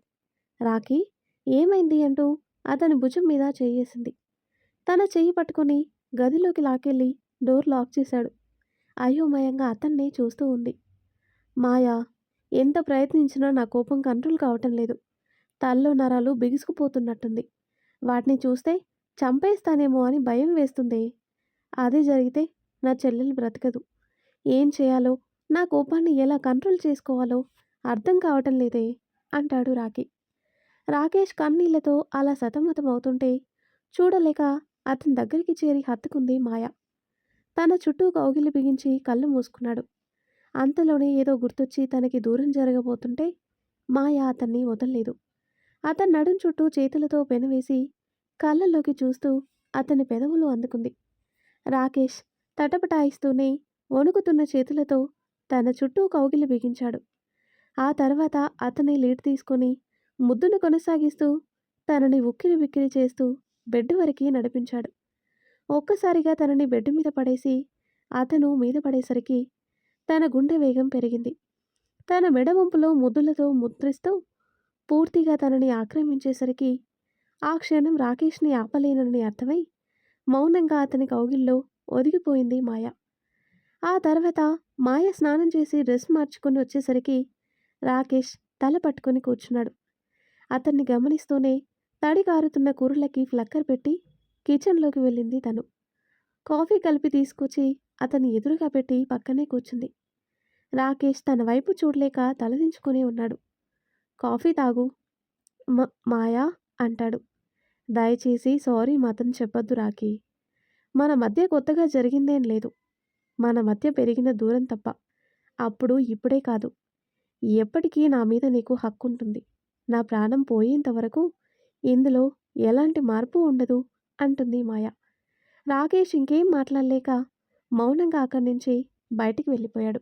రాకీ, ఏమైంది అంటూ అతని భుజం మీద చెయ్యేసింది. తన చెయ్యి పట్టుకుని గదిలోకి లాకెళ్ళి డోర్ లాక్ చేశాడు. అయోమయంగా అతన్నే చూస్తూ ఉంది. మాయా, ఎంత ప్రయత్నించినా నా కోపం కంట్రోల్ కావటం లేదు. తల్లో నరాలు బిగుసుకుపోతున్నట్టుంది. వాటిని చూస్తే చంపేస్తానేమో అని భయం వేస్తుంది. అదే జరిగితే నా చెల్లెలు బ్రతకదు. ఏం చేయాలో, నా కోపాన్ని ఎలా కంట్రోల్ చేసుకోవాలో అర్థం కావటం లేదే అంటాడు రాకీ. రాకేష్ కన్నీళ్లతో అలా సతమతం అవుతుంటే చూడలేక అతని దగ్గరికి చేరి హత్తుకుంది మాయ. తన చుట్టూ కౌగిలి బిగించి కళ్ళు మూసుకున్నాడు. అంతలోనే ఏదో గుర్తొచ్చి తనకి దూరం జరగబోతుంటే మాయ అతన్ని వదల్లేదు. అతని నడుం చుట్టూ చేతులతో పెనవేసి కళ్ళల్లోకి చూస్తూ అతని పెదవులు అందుకుంది. రాకేష్ తటపటాయిస్తూనే వణుకుతున్న చేతులతో తన చుట్టూ కౌగిలి బిగించాడు. ఆ తర్వాత అతని లీడ్ తీసుకుని ముద్దును కొనసాగిస్తూ తనని ఉక్కిరి బిక్కిరి చేస్తూ బెడ్ వరకి నడిపించాడు. ఒక్కసారిగా తనని బెడ్ మీద పడేసి అతను మీద పడేసరికి తన గుండె వేగం పెరిగింది. తన మెడ వంపులో ముద్దులతో ముద్రిస్తూ పూర్తిగా తనని ఆక్రమించేసరికి ఆ క్షణం రాకేష్ని ఆపలేనని అర్థమై మౌనంగా అతని కౌగిల్లో ఒదిగిపోయింది మాయ. ఆ తర్వాత మాయ స్నానం చేసి డ్రెస్ మార్చుకుని వచ్చేసరికి రాకేష్ తల పట్టుకుని కూర్చున్నాడు. అతన్ని గమనిస్తూనే తడి కారుతున్న కూరలకి ఫ్లక్కర్ పెట్టి కిచెన్లోకి వెళ్ళింది తను. కాఫీ కలిపి తీసుకొచ్చి అతని ఎదురుగా పెట్టి పక్కనే కూర్చుంది. రాకేష్ తన వైపు చూడలేక తలదించుకుని ఉన్నాడు. కాఫీ తాగు మాయా అంటాడు. దయచేసి సారీ మాత్రం చెప్పొద్దు రాకీ. మన మధ్య కొత్తగా జరిగిందేం లేదు. మన మధ్య పెరిగిన దూరం తప్ప. అప్పుడు ఇప్పుడే కాదు, ఎప్పటికీ నా మీద నీకు హక్కుంటుంది. నా ప్రాణం పోయేంత వరకు ఇందులో ఎలాంటి మార్పు ఉండదు అంటుంది మాయ. రాకేష్ ఇంకేం మాట్లాడలేక మౌనంగా అక్కడి నుంచి బయటికి వెళ్ళిపోయాడు.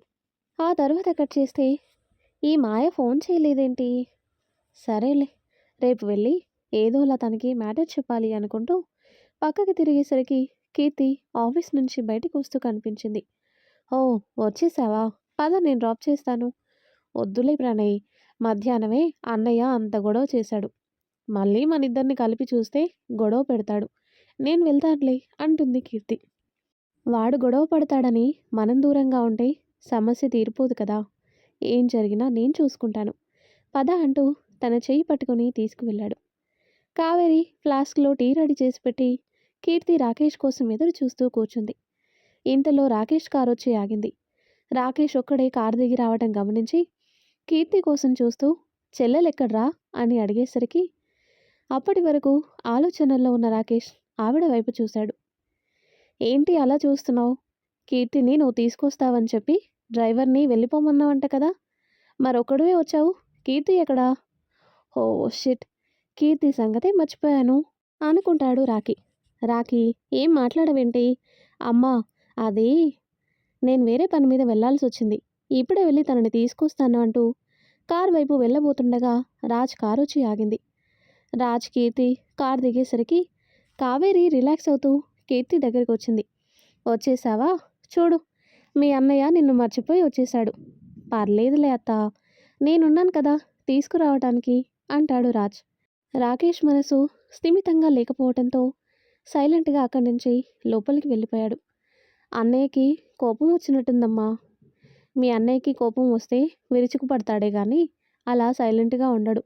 ఆ తర్వాత కట్ చేస్తే ఈ మాయ ఫోన్ చేయలేదేంటి? సరేలే, రేపు వెళ్ళి ఏదోలా తనకి మ్యాటర్ చెప్పాలి అనుకుంటూ పక్కకి తిరిగేసరికి కీర్తి ఆఫీస్ నుంచి బయటికి వస్తూ కనిపించింది. ఓ వచ్చేసావా? పద నేను డ్రాప్ చేస్తాను. వద్దులే ప్రణయ్, మధ్యాహ్నమే అన్నయ్య అంత గొడవ చేశాడు. మళ్ళీ మనిద్దరిని కలిపి చూస్తే గొడవ పెడతాడు. నేను వెళ్తానులే అంటుంది కీర్తి. వాడు గొడవ పడతాడని మనం దూరంగా ఉంటే సమస్య తీరిపోదు కదా. ఏం జరిగినా నేను చూసుకుంటాను. పద అంటూ తన చెయ్యి పట్టుకుని తీసుకువెళ్ళాడు. కావేరి ఫ్లాస్క్లో టీ రెడీ చేసి పెట్టి కీర్తి రాకేష్ కోసం ఎదురు చూస్తూ కూర్చుంది. ఇంతలో రాకేష్ కారు వచ్చి ఆగింది. రాకేష్ ఒక్కడే కారు దిగి రావడం గమనించి కీర్తి కోసం చూస్తూ చెల్లెలెక్కడ్రా అని అడిగేసరికి అప్పటి వరకు ఆలోచనల్లో ఉన్న రాకేష్ ఆవిడ వైపు చూశాడు. ఏంటి అలా చూస్తున్నావు? కీర్తిని నువ్వు తీసుకొస్తావని చెప్పి డ్రైవర్ని వెళ్ళిపోమన్నావంట కదా, మరొక్కడివే వచ్చావు. కీర్తి ఎక్కడా? ఓ షిట్, కీర్తి సంగతే మర్చిపోయాను అనుకుంటాడు రాకీ. రాకీ ఏం మాట్లాడవేంటి? అమ్మా అది నేను వేరే పని మీద వెళ్లాల్సి వచ్చింది. ఇప్పుడే వెళ్ళి తనని తీసుకొస్తాను అంటూ కార్ వైపు వెళ్ళబోతుండగా రాజ్ కారు వచ్చి ఆగింది. రాజ్ కీర్తి కార్ దిగేసరికి కావేరి రిలాక్స్ అవుతూ కీర్తి దగ్గరికి వచ్చింది. వచ్చేసావా? చూడు, మీ అన్నయ్య నిన్ను మర్చిపోయి వచ్చేశాడు. పర్లేదులే అత్త, నేనున్నాను కదా తీసుకురావటానికి అంటాడు రాజ్. రాకేష్ మనసు స్థిమితంగా లేకపోవడంతో సైలెంట్గా అక్కడి నుంచి లోపలికి వెళ్ళిపోయాడు. అన్నయ్యకి కోపం వచ్చినట్టుందమ్మా. మీ అన్నయ్యకి కోపం వస్తే విరుచుకుపడతాడే గాని అలా సైలెంట్గా ఉండడు.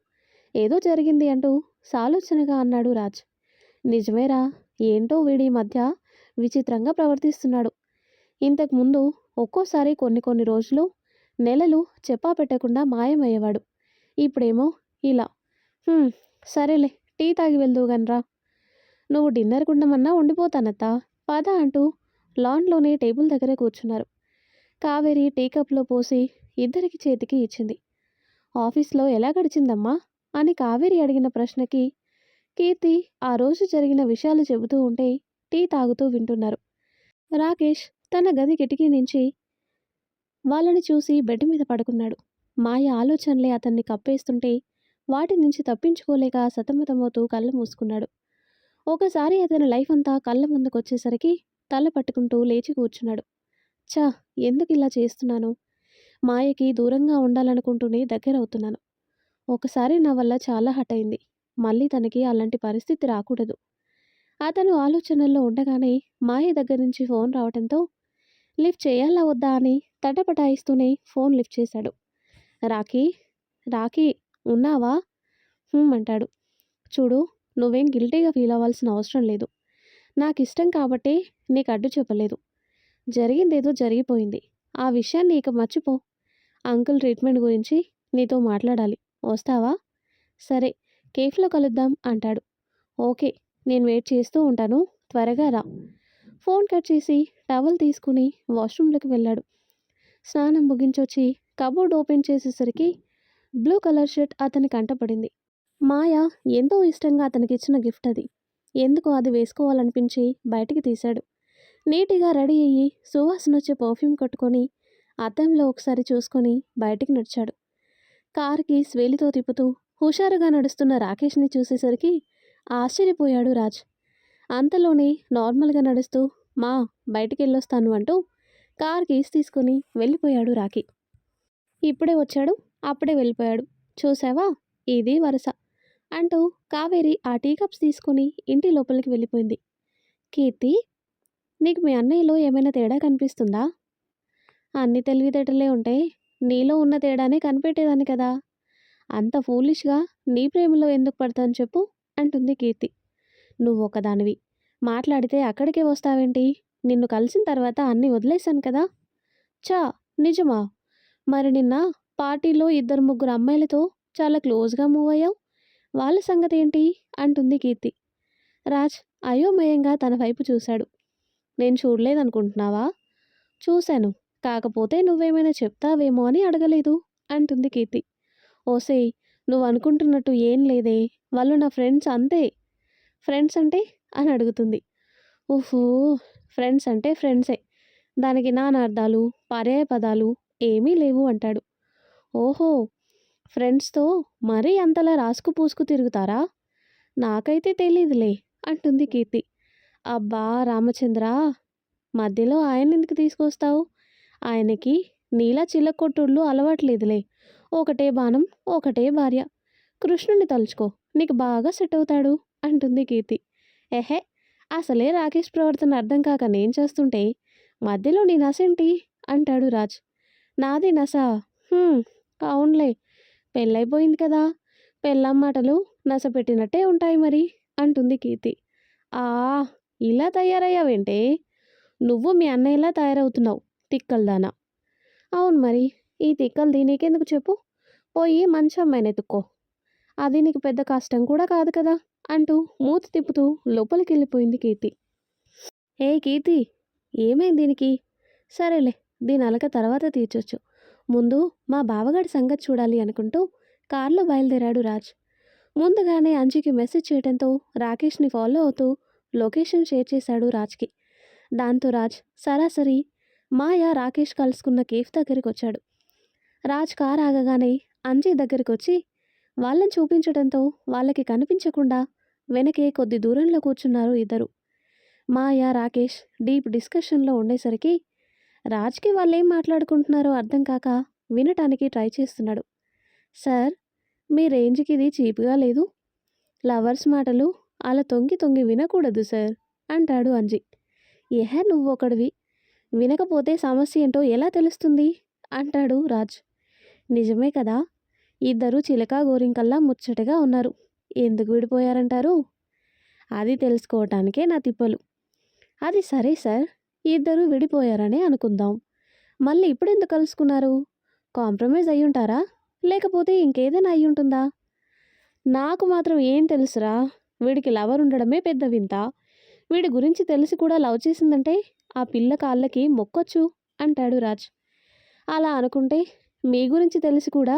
ఏదో జరిగింది అంటూ సాలోచనగా అన్నాడు రాజ్. నిజమేరా, ఏంటో వీడి మధ్య విచిత్రంగా ప్రవర్తిస్తున్నాడు. ఇంతకుముందు ఒక్కోసారి కొన్ని రోజులు నెలలు చెప్పా పెట్టకుండా మాయమయ్యేవాడు. ఇప్పుడేమో ఇలా. సరేలే, టీ తాగి వెళ్దువుగనరా. నువ్వు డిన్నర్కి ఉండమన్నా ఉండిపోతానత్తా, పద అంటూ లాన్లోనే టేబుల్ దగ్గర కూర్చున్నారు. కావేరి టీ కప్లో పోసి ఇద్దరికి చేతికి ఇచ్చింది. ఆఫీస్లో ఎలా గడిచిందమ్మా అని కావేరి అడిగిన ప్రశ్నకి కీర్తి ఆ రోజు జరిగిన విషయాలు చెబుతూ ఉంటే టీ తాగుతూ వింటున్నారు. రాకేష్ తన గది కిటికీ నుంచి వాళ్ళని చూసి బెడ్ మీద పడుకున్నాడు. మాయ ఆలోచనలే అతన్ని కప్పేస్తుంటే వాటి నుంచి తప్పించుకోలేక సతమతమవుతూ కళ్ళు మూసుకున్నాడు. ఒకసారి అతని లైఫ్ అంతా కళ్ళ ముందుకొచ్చేసరికి తల పట్టుకుంటూ లేచి కూర్చున్నాడు. చా, ఎందుకు ఇలా చేస్తున్నాను? మాయకి దూరంగా ఉండాలనుకుంటూనే దగ్గరవుతున్నాను. ఒకసారి నా వల్ల చాలా హర్ట్ అయింది. మళ్ళీ తనకి అలాంటి పరిస్థితి రాకూడదు. అతను ఆలోచనల్లో ఉండగానే మాయ దగ్గర నుంచి ఫోన్ రావడంతో లిఫ్ట్ చేయాలా వద్దా అని తటపటాయిస్తూనే ఫోన్ లిఫ్ట్ చేశాడు. రాకీ, రాకీ ఉన్నావా అంటాడు. చూడు, నువ్వేం గిల్టీగా ఫీల్ అవ్వాల్సిన అవసరం లేదు. నాకు ఇష్టం కాబట్టే నీకు అడ్డు చెప్పలేదు. జరిగిందేదో జరిగిపోయింది. ఆ విషయాన్ని ఇక మర్చిపో. అంకుల్ ట్రీట్మెంట్ గురించి నీతో మాట్లాడాలి. వస్తావా? సరే, కేఫ్లో కలుద్దాం అంటాడు. ఓకే, నేను వెయిట్ చేస్తూ ఉంటాను, త్వరగా రా. ఫోన్ కట్ చేసి టవల్ తీసుకుని వాష్రూమ్లోకి వెళ్ళాడు. స్నానం ముగించొచ్చి కబోర్డ్ ఓపెన్ చేసేసరికి బ్లూ కలర్ షర్ట్ అతని కంటపడింది. మాయ ఎంతో ఇష్టంగా అతనికిచ్చిన గిఫ్ట్ అది. ఎందుకో అది వేసుకోవాలనిపించి బయటికి తీశాడు. నీట్గా రెడీ అయ్యి సువాసనొచ్చే పర్ఫ్యూమ్ కొట్టుకొని అద్దంలో ఒకసారి చూసుకొని బయటికి నడిచాడు. కారుకి స్వేలితో తిప్పుతూ హుషారుగా నడుస్తున్న రాకేష్ని చూసేసరికి ఆశ్చర్యపోయాడు రాజ్. అంతలోనే నార్మల్గా నడుస్తూ మా బయటికి వెళ్ళొస్తాను అంటూ కార్ కీస్ తీసుకుని వెళ్ళిపోయాడు రాకీ. ఇప్పుడే వచ్చాడు, అప్పుడే వెళ్ళిపోయాడు, చూసావా ఇది వరస అంటూ కావేరి ఆ టీ కప్స్ తీసుకుని ఇంటి లోపలికి వెళ్ళిపోయింది. కీర్తి, నీకు మీ అన్నయ్యలో ఏమైనా తేడా కనిపిస్తుందా? అన్ని తెలివితేటలే ఉంటే నీలో ఉన్న తేడానే కనిపెట్టేదాన్ని కదా. అంత ఫూలిష్గా నీ ప్రేమలో ఎందుకు పడతాను చెప్పు అంటుంది కీర్తి. నువ్వు ఒకదానివి, మాట్లాడితే అక్కడికే వస్తావేంటి? నిన్ను కలిసిన తర్వాత అన్నీ వదిలేశాను కదా. చా, నిజమా? మరి నిన్న పార్టీలో ఇద్దరు ముగ్గురు అమ్మాయిలతో చాలా క్లోజ్గా మూవ్ అయ్యావు, వాళ్ళ సంగతి ఏంటి అంటుంది కీర్తి. రాజ్ అయోమయంగా తన వైపు చూశాడు. నేను చూడలేదనుకుంటున్నావా? చూశాను, కాకపోతే నువ్వేమైనా చెప్తావేమో అని అడగలేదు అంటుంది కీర్తి. ఓసేయ్, నువ్వు అనుకుంటున్నట్టు ఏం లేదే, వాళ్ళు నా ఫ్రెండ్స్ అంతే. ఫ్రెండ్స్ అంటే అని అడుగుతుంది. ఊహో, ఫ్రెండ్స్ అంటే ఫ్రెండ్సే, దానికి నానార్థాలు పర్యాయ పదాలు ఏమీ లేవు అంటాడు. ఓహో, ఫ్రెండ్స్తో మరీ అంతలా రాసుకు పూసుకు తిరుగుతారా? నాకైతే తెలీదులే అంటుంది కీర్తి. అబ్బా రామచంద్ర, మధ్యలో ఆయన ఎందుకు తీసుకొస్తావు? ఆయనకి నీలా చిల్లకొట్టుళ్ళు అలవాట్లేదులే. ఒకటే బాణం ఒకటే భార్య. కృష్ణుని తలుచుకో, నీకు బాగా సెట్ అవుతాడు అంటుంది కీర్తి. ఎహే, అసలే రాకేష్ ప్రవర్తన అర్థం కాక నేను చేస్తుంటే మధ్యలో నీ నసేంటి అంటాడు రాజ్. నాది నసా? అవునులే, పెళ్ళైపోయింది కదా, పెళ్ళాం మాటలు నస పెట్టినట్టే ఉంటాయి మరి అంటుంది కీర్తి. ఆ, ఇలా తయారయ్యావేంటే? నువ్వు మీ అన్నయ్యలా తయారవుతున్నావు, తిక్కల్దానా. అవును మరి, ఈ తిక్కల్ది నీకెందుకు చెప్పు, పోయి మంచి అమ్మాయిని ఎత్తుక్కో, అది నీకు పెద్ద కష్టం కూడా కాదు కదా అంటూ మూతి తిప్పుతూ లోపలికి వెళ్ళిపోయింది కీర్తి. ఏ కీర్తి, ఏమైంది దీనికి? సరేలే, దీని అలక తర్వాత తీర్చొచ్చు, ముందు మా బావగాడి సంగతి చూడాలి అనుకుంటూ కారులో బయలుదేరాడు రాజ్. ముందుగానే అంజీకి మెసేజ్ చేయడంతో రాకేష్ని ఫాలో అవుతూ లొకేషన్ షేర్ చేశాడు రాజ్కి. దాంతో రాజ్ సరాసరి మాయా రాకేష్ కలుసుకున్న కేఫ్ దగ్గరికి వచ్చాడు. రాజ్ కార్ ఆగగానే అంజీ దగ్గరికి వచ్చి వాళ్ళని చూపించడంతో వాళ్ళకి కనిపించకుండా వెనకే కొద్ది దూరంలో కూర్చున్నారు ఇద్దరు. మాయా రాకేష్ డీప్ డిస్కషన్లో ఉండేసరికి రాజ్కి వాళ్ళేం మాట్లాడుకుంటున్నారో అర్థం కాక వినటానికి ట్రై చేస్తున్నాడు. సార్, మీ రేంజ్కి ఇది చీప్గా లేదు, లవర్స్ మాటలు అలా తొంగి తొంగి వినకూడదు సార్ అంటాడు అంజీ. ఏహే నువ్వు ఒకడివి, వినకపోతే సమస్య ఏంటో ఎలా తెలుస్తుంది అంటాడు రాజ్. నిజమే కదా, ఇద్దరు చిలకా గోరింకల్లా ముచ్చటగా ఉన్నారు, ఎందుకు విడిపోయారంటారు? అది తెలుసుకోవటానికే నా తిప్పలు. అది సరే సార్, ఇద్దరు విడిపోయారనే అనుకుందాం, మళ్ళీ ఇప్పుడు ఎందుకు కలుసుకున్నారు? కాంప్రమైజ్ అయ్యుంటారా, లేకపోతే ఇంకేదైనా అయ్యుంటుందా? నాకు మాత్రం ఏం తెలుసురా, వీడికి లవర్ ఉండడమే పెద్ద వింత, వీడి గురించి తెలిసి కూడా లవ్ చేసిందంటే ఆ పిల్ల కాళ్ళకి మొక్కొచ్చు అంటాడు రాజ్. అలా అనుకుంటే మీ గురించి తెలిసి కూడా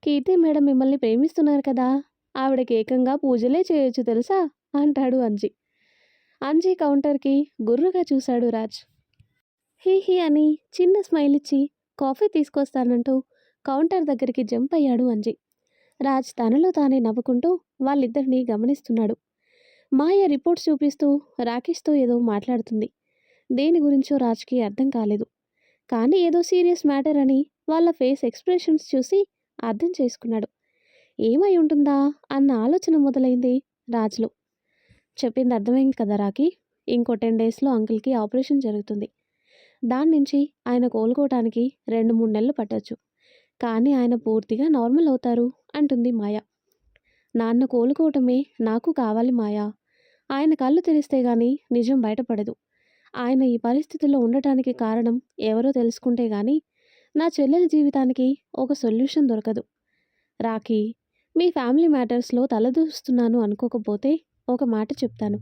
కీర్తి మేడం మిమ్మల్ని ప్రేమిస్తున్నారు కదా, ఆవిడకి ఏకంగా పూజలే చేయొచ్చు తెలుసా అంటాడు అంజీ. అంజీ కౌంటర్కి గుర్రుగా చూశాడు రాజ్. హీ అని చిన్న స్మైల్ ఇచ్చి కాఫీ తీసుకొస్తానంటూ కౌంటర్ దగ్గరికి జంప్ అయ్యాడు అంజీ. రాజ్ తనలో తానే నవ్వుకుంటూ వాళ్ళిద్దరినీ గమనిస్తున్నాడు. మాయ రిపోర్ట్స్ చూపిస్తూ రాకేష్తో ఏదో మాట్లాడుతుంది. దేని గురించో రాజ్కి అర్థం కాలేదు, కానీ ఏదో సీరియస్ మ్యాటర్ అని వాళ్ళ ఫేస్ ఎక్స్ప్రెషన్స్ చూసి అర్థం చేసుకున్నాడు. ఏమై ఉంటుందా అన్న ఆలోచన మొదలైంది రాజ్లో. చెప్పింది అర్థమైంది కదా రాకీ, ఇంకో 10 డేస్లో అంకుల్కి ఆపరేషన్ జరుగుతుంది, దాని నుంచి ఆయన కోలుకోవటానికి 2-3 నెలలు పట్టొచ్చు, కానీ ఆయన పూర్తిగా నార్మల్ అవుతారు అంటుంది మాయ. నాన్న కోలుకోవటమే నాకు కావాలి మాయా, ఆయన కళ్ళు తెరిస్తే గానీ నిజం బయటపడదు, ఆయన ఈ పరిస్థితుల్లో ఉండటానికి కారణం ఎవరో తెలుసుకుంటే గానీ నా చెల్లెలి జీవితానికి ఒక సొల్యూషన్ దొరకదు. రాకీ, మీ ఫ్యామిలీ మ్యాటర్స్లో తలదూస్తున్నాను అనుకోకపోతే ఒక మాట చెప్తాను.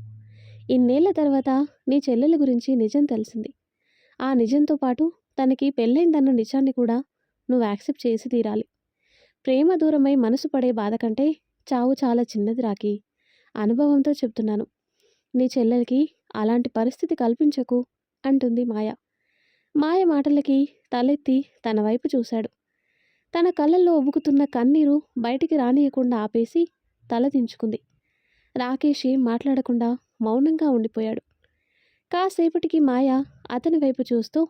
ఇన్నేళ్ల తర్వాత నీ చెల్లెలి గురించి నిజం తెలిసింది, ఆ నిజంతో పాటు తనకి పెళ్ళైందన్న నిజాన్ని కూడా నువ్వు యాక్సెప్ట్ చేసి తీరాలి. ప్రేమ దూరమై మనసు పడే బాధ కంటే చావు చాలా చిన్నది రాకీ, అనుభవంతో చెప్తున్నాను. నీ చెల్లెలకి అలాంటి పరిస్థితి కల్పించకు అంటుంది మాయ. మాయ మాటలకి తలెత్తి తన వైపు చూశాడు. తన కళ్ళల్లో ఉబుకుతున్న కన్నీరు బయటికి రానియకుండా ఆపేసి తల దించుకుంది. రాకేష్ ఏం మాట్లాడకుండా మౌనంగా ఉండిపోయాడు. కాసేపటికి మాయ అతని వైపు చూస్తూ,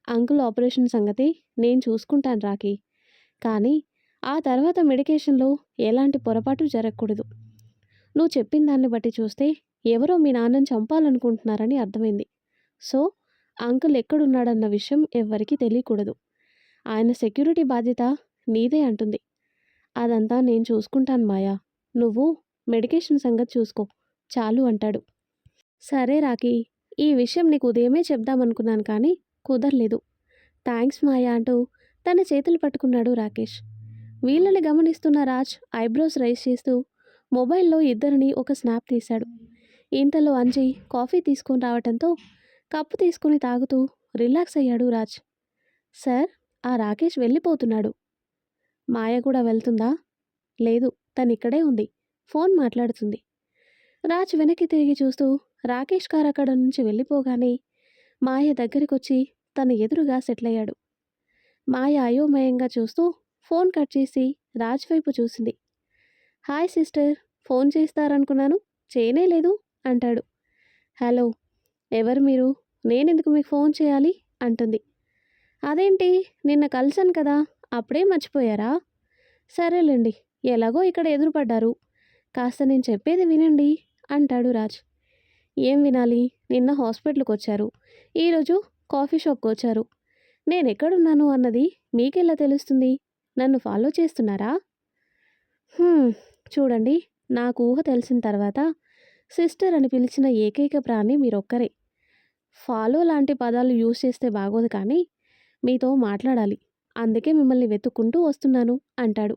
అంకుల్ ఆపరేషన్ సంగతి నేను చూసుకుంటాను రాకీ. కానీ ఆ తర్వాత మెడికేషన్లో ఎలాంటి పొరపాటు జరగకూడదు. నువ్వు చెప్పిన దాన్ని బట్టి చూస్తే ఎవరో మీ నాన్నని చంపాలనుకుంటున్నారని అర్థమైంది. సో అంకుల్ ఎక్కడున్నాడన్న విషయం ఎవ్వరికీ తెలియకూడదు. ఆయన సెక్యూరిటీ బాధ్యత నీదే అంటుంది. అదంతా నేను చూసుకుంటాను మాయా. నువ్వు మెడికేషన్ సంగతి చూసుకో చాలు అంటాడు. సరే రాకీ, ఈ విషయం నీకు ఉదయమే చెప్దామనుకున్నాను కానీ కుదరలేదు. థ్యాంక్స్ మాయా అంటూ తన చేతులు పట్టుకున్నాడు రాకేష్. వీళ్ళని గమనిస్తున్న రాజ్ ఐబ్రోస్ రైజ్ చేస్తూ మొబైల్లో ఇద్దరిని ఒక స్నాప్ తీశాడు. ఇంతలో అంజీ కాఫీ తీసుకొని రావటంతో కప్పు తీసుకుని తాగుతూ రిలాక్స్ అయ్యాడు రాజ్. సార్, ఆ రాకేష్ వెళ్ళిపోతున్నాడు. మాయ కూడా వెళ్తుందా? లేదు, తనిక్కడే ఉంది, ఫోన్ మాట్లాడుతుంది. రాజ్ వెనక్కి తిరిగి చూస్తూ రాకేష్ కార్ అక్కడ నుంచి వెళ్ళిపోగానే మాయ దగ్గరికొచ్చి తన ఎదురుగా సెటిల్ అయ్యాడు. మాయ అయోమయంగా చూస్తూ ఫోన్ కట్ చేసి రాజ్ వైపు చూసింది. హాయ్ సిస్టర్, ఫోన్ చేస్తారనుకున్నాను, చేయనే లేదు అంటాడు. హలో, ఎవరు మీరు? నేనెందుకు మీకు ఫోన్ చేయాలి అంటుంది. అదేంటి, నిన్న కలిసాను కదా, అప్పుడే మర్చిపోయారా? సరేలేండి, ఎలాగో ఇక్కడ ఎదురుపడ్డారు, కాస్త నేను చెప్పేది వినండి అంటాడు రాజ్. ఏం వినాలి? నిన్న హాస్పిటల్కి వచ్చారు, ఈరోజు కాఫీ షాప్కి వచ్చారు. నేను ఎక్కడున్నాను అన్నది మీకెలా తెలుస్తుంది? నన్ను ఫాలో చేస్తున్నారా? చూడండి, నాకు ఊహ తెలిసిన తర్వాత సిస్టర్ అని పిలిచిన ఏకైక ప్రాణి మీరొక్కరే. ఫాలో లాంటి పదాలు యూజ్ చేస్తే బాగోదు కానీ మీతో మాట్లాడాలి, అందుకే మిమ్మల్ని వెతుక్కుంటూ వస్తున్నాను అంటాడు.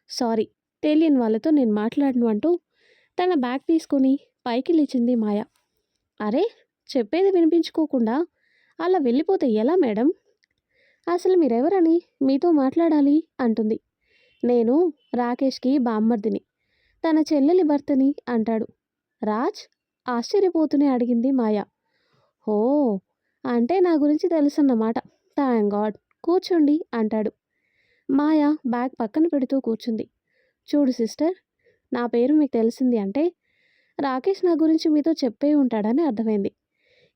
సారీ, తెలియని వాళ్ళతో నేను మాట్లాడను అంటూ తన బ్యాగ్ తీసుకొని పైకి లేచింది మాయ. అరే, చెప్పేది వినిపించుకోకుండా అలా వెళ్ళిపోతే ఎలా మేడం? అసలు మీరెవరని మీతో మాట్లాడాలి అంటుంది. నేను రాకేష్కి బామ్మర్దిని, తన చెల్లెలి భర్తని అంటాడు. రాజ్ ఆశ్చర్యపోతూనే అడిగింది మాయ. ఓ, అంటే నా గురించి తెలుసన్నమాట. థ్యాంక్ గాడ్, కూర్చోండి అంటాడు. మాయ బ్యాగ్ పక్కన పెడుతూ కూర్చుంది. చూడు సిస్టర్, నా పేరు మీకు తెలిసింది అంటే రాకేష్ నా గురించి మీతో చెప్పే ఉంటాడని అర్థమైంది.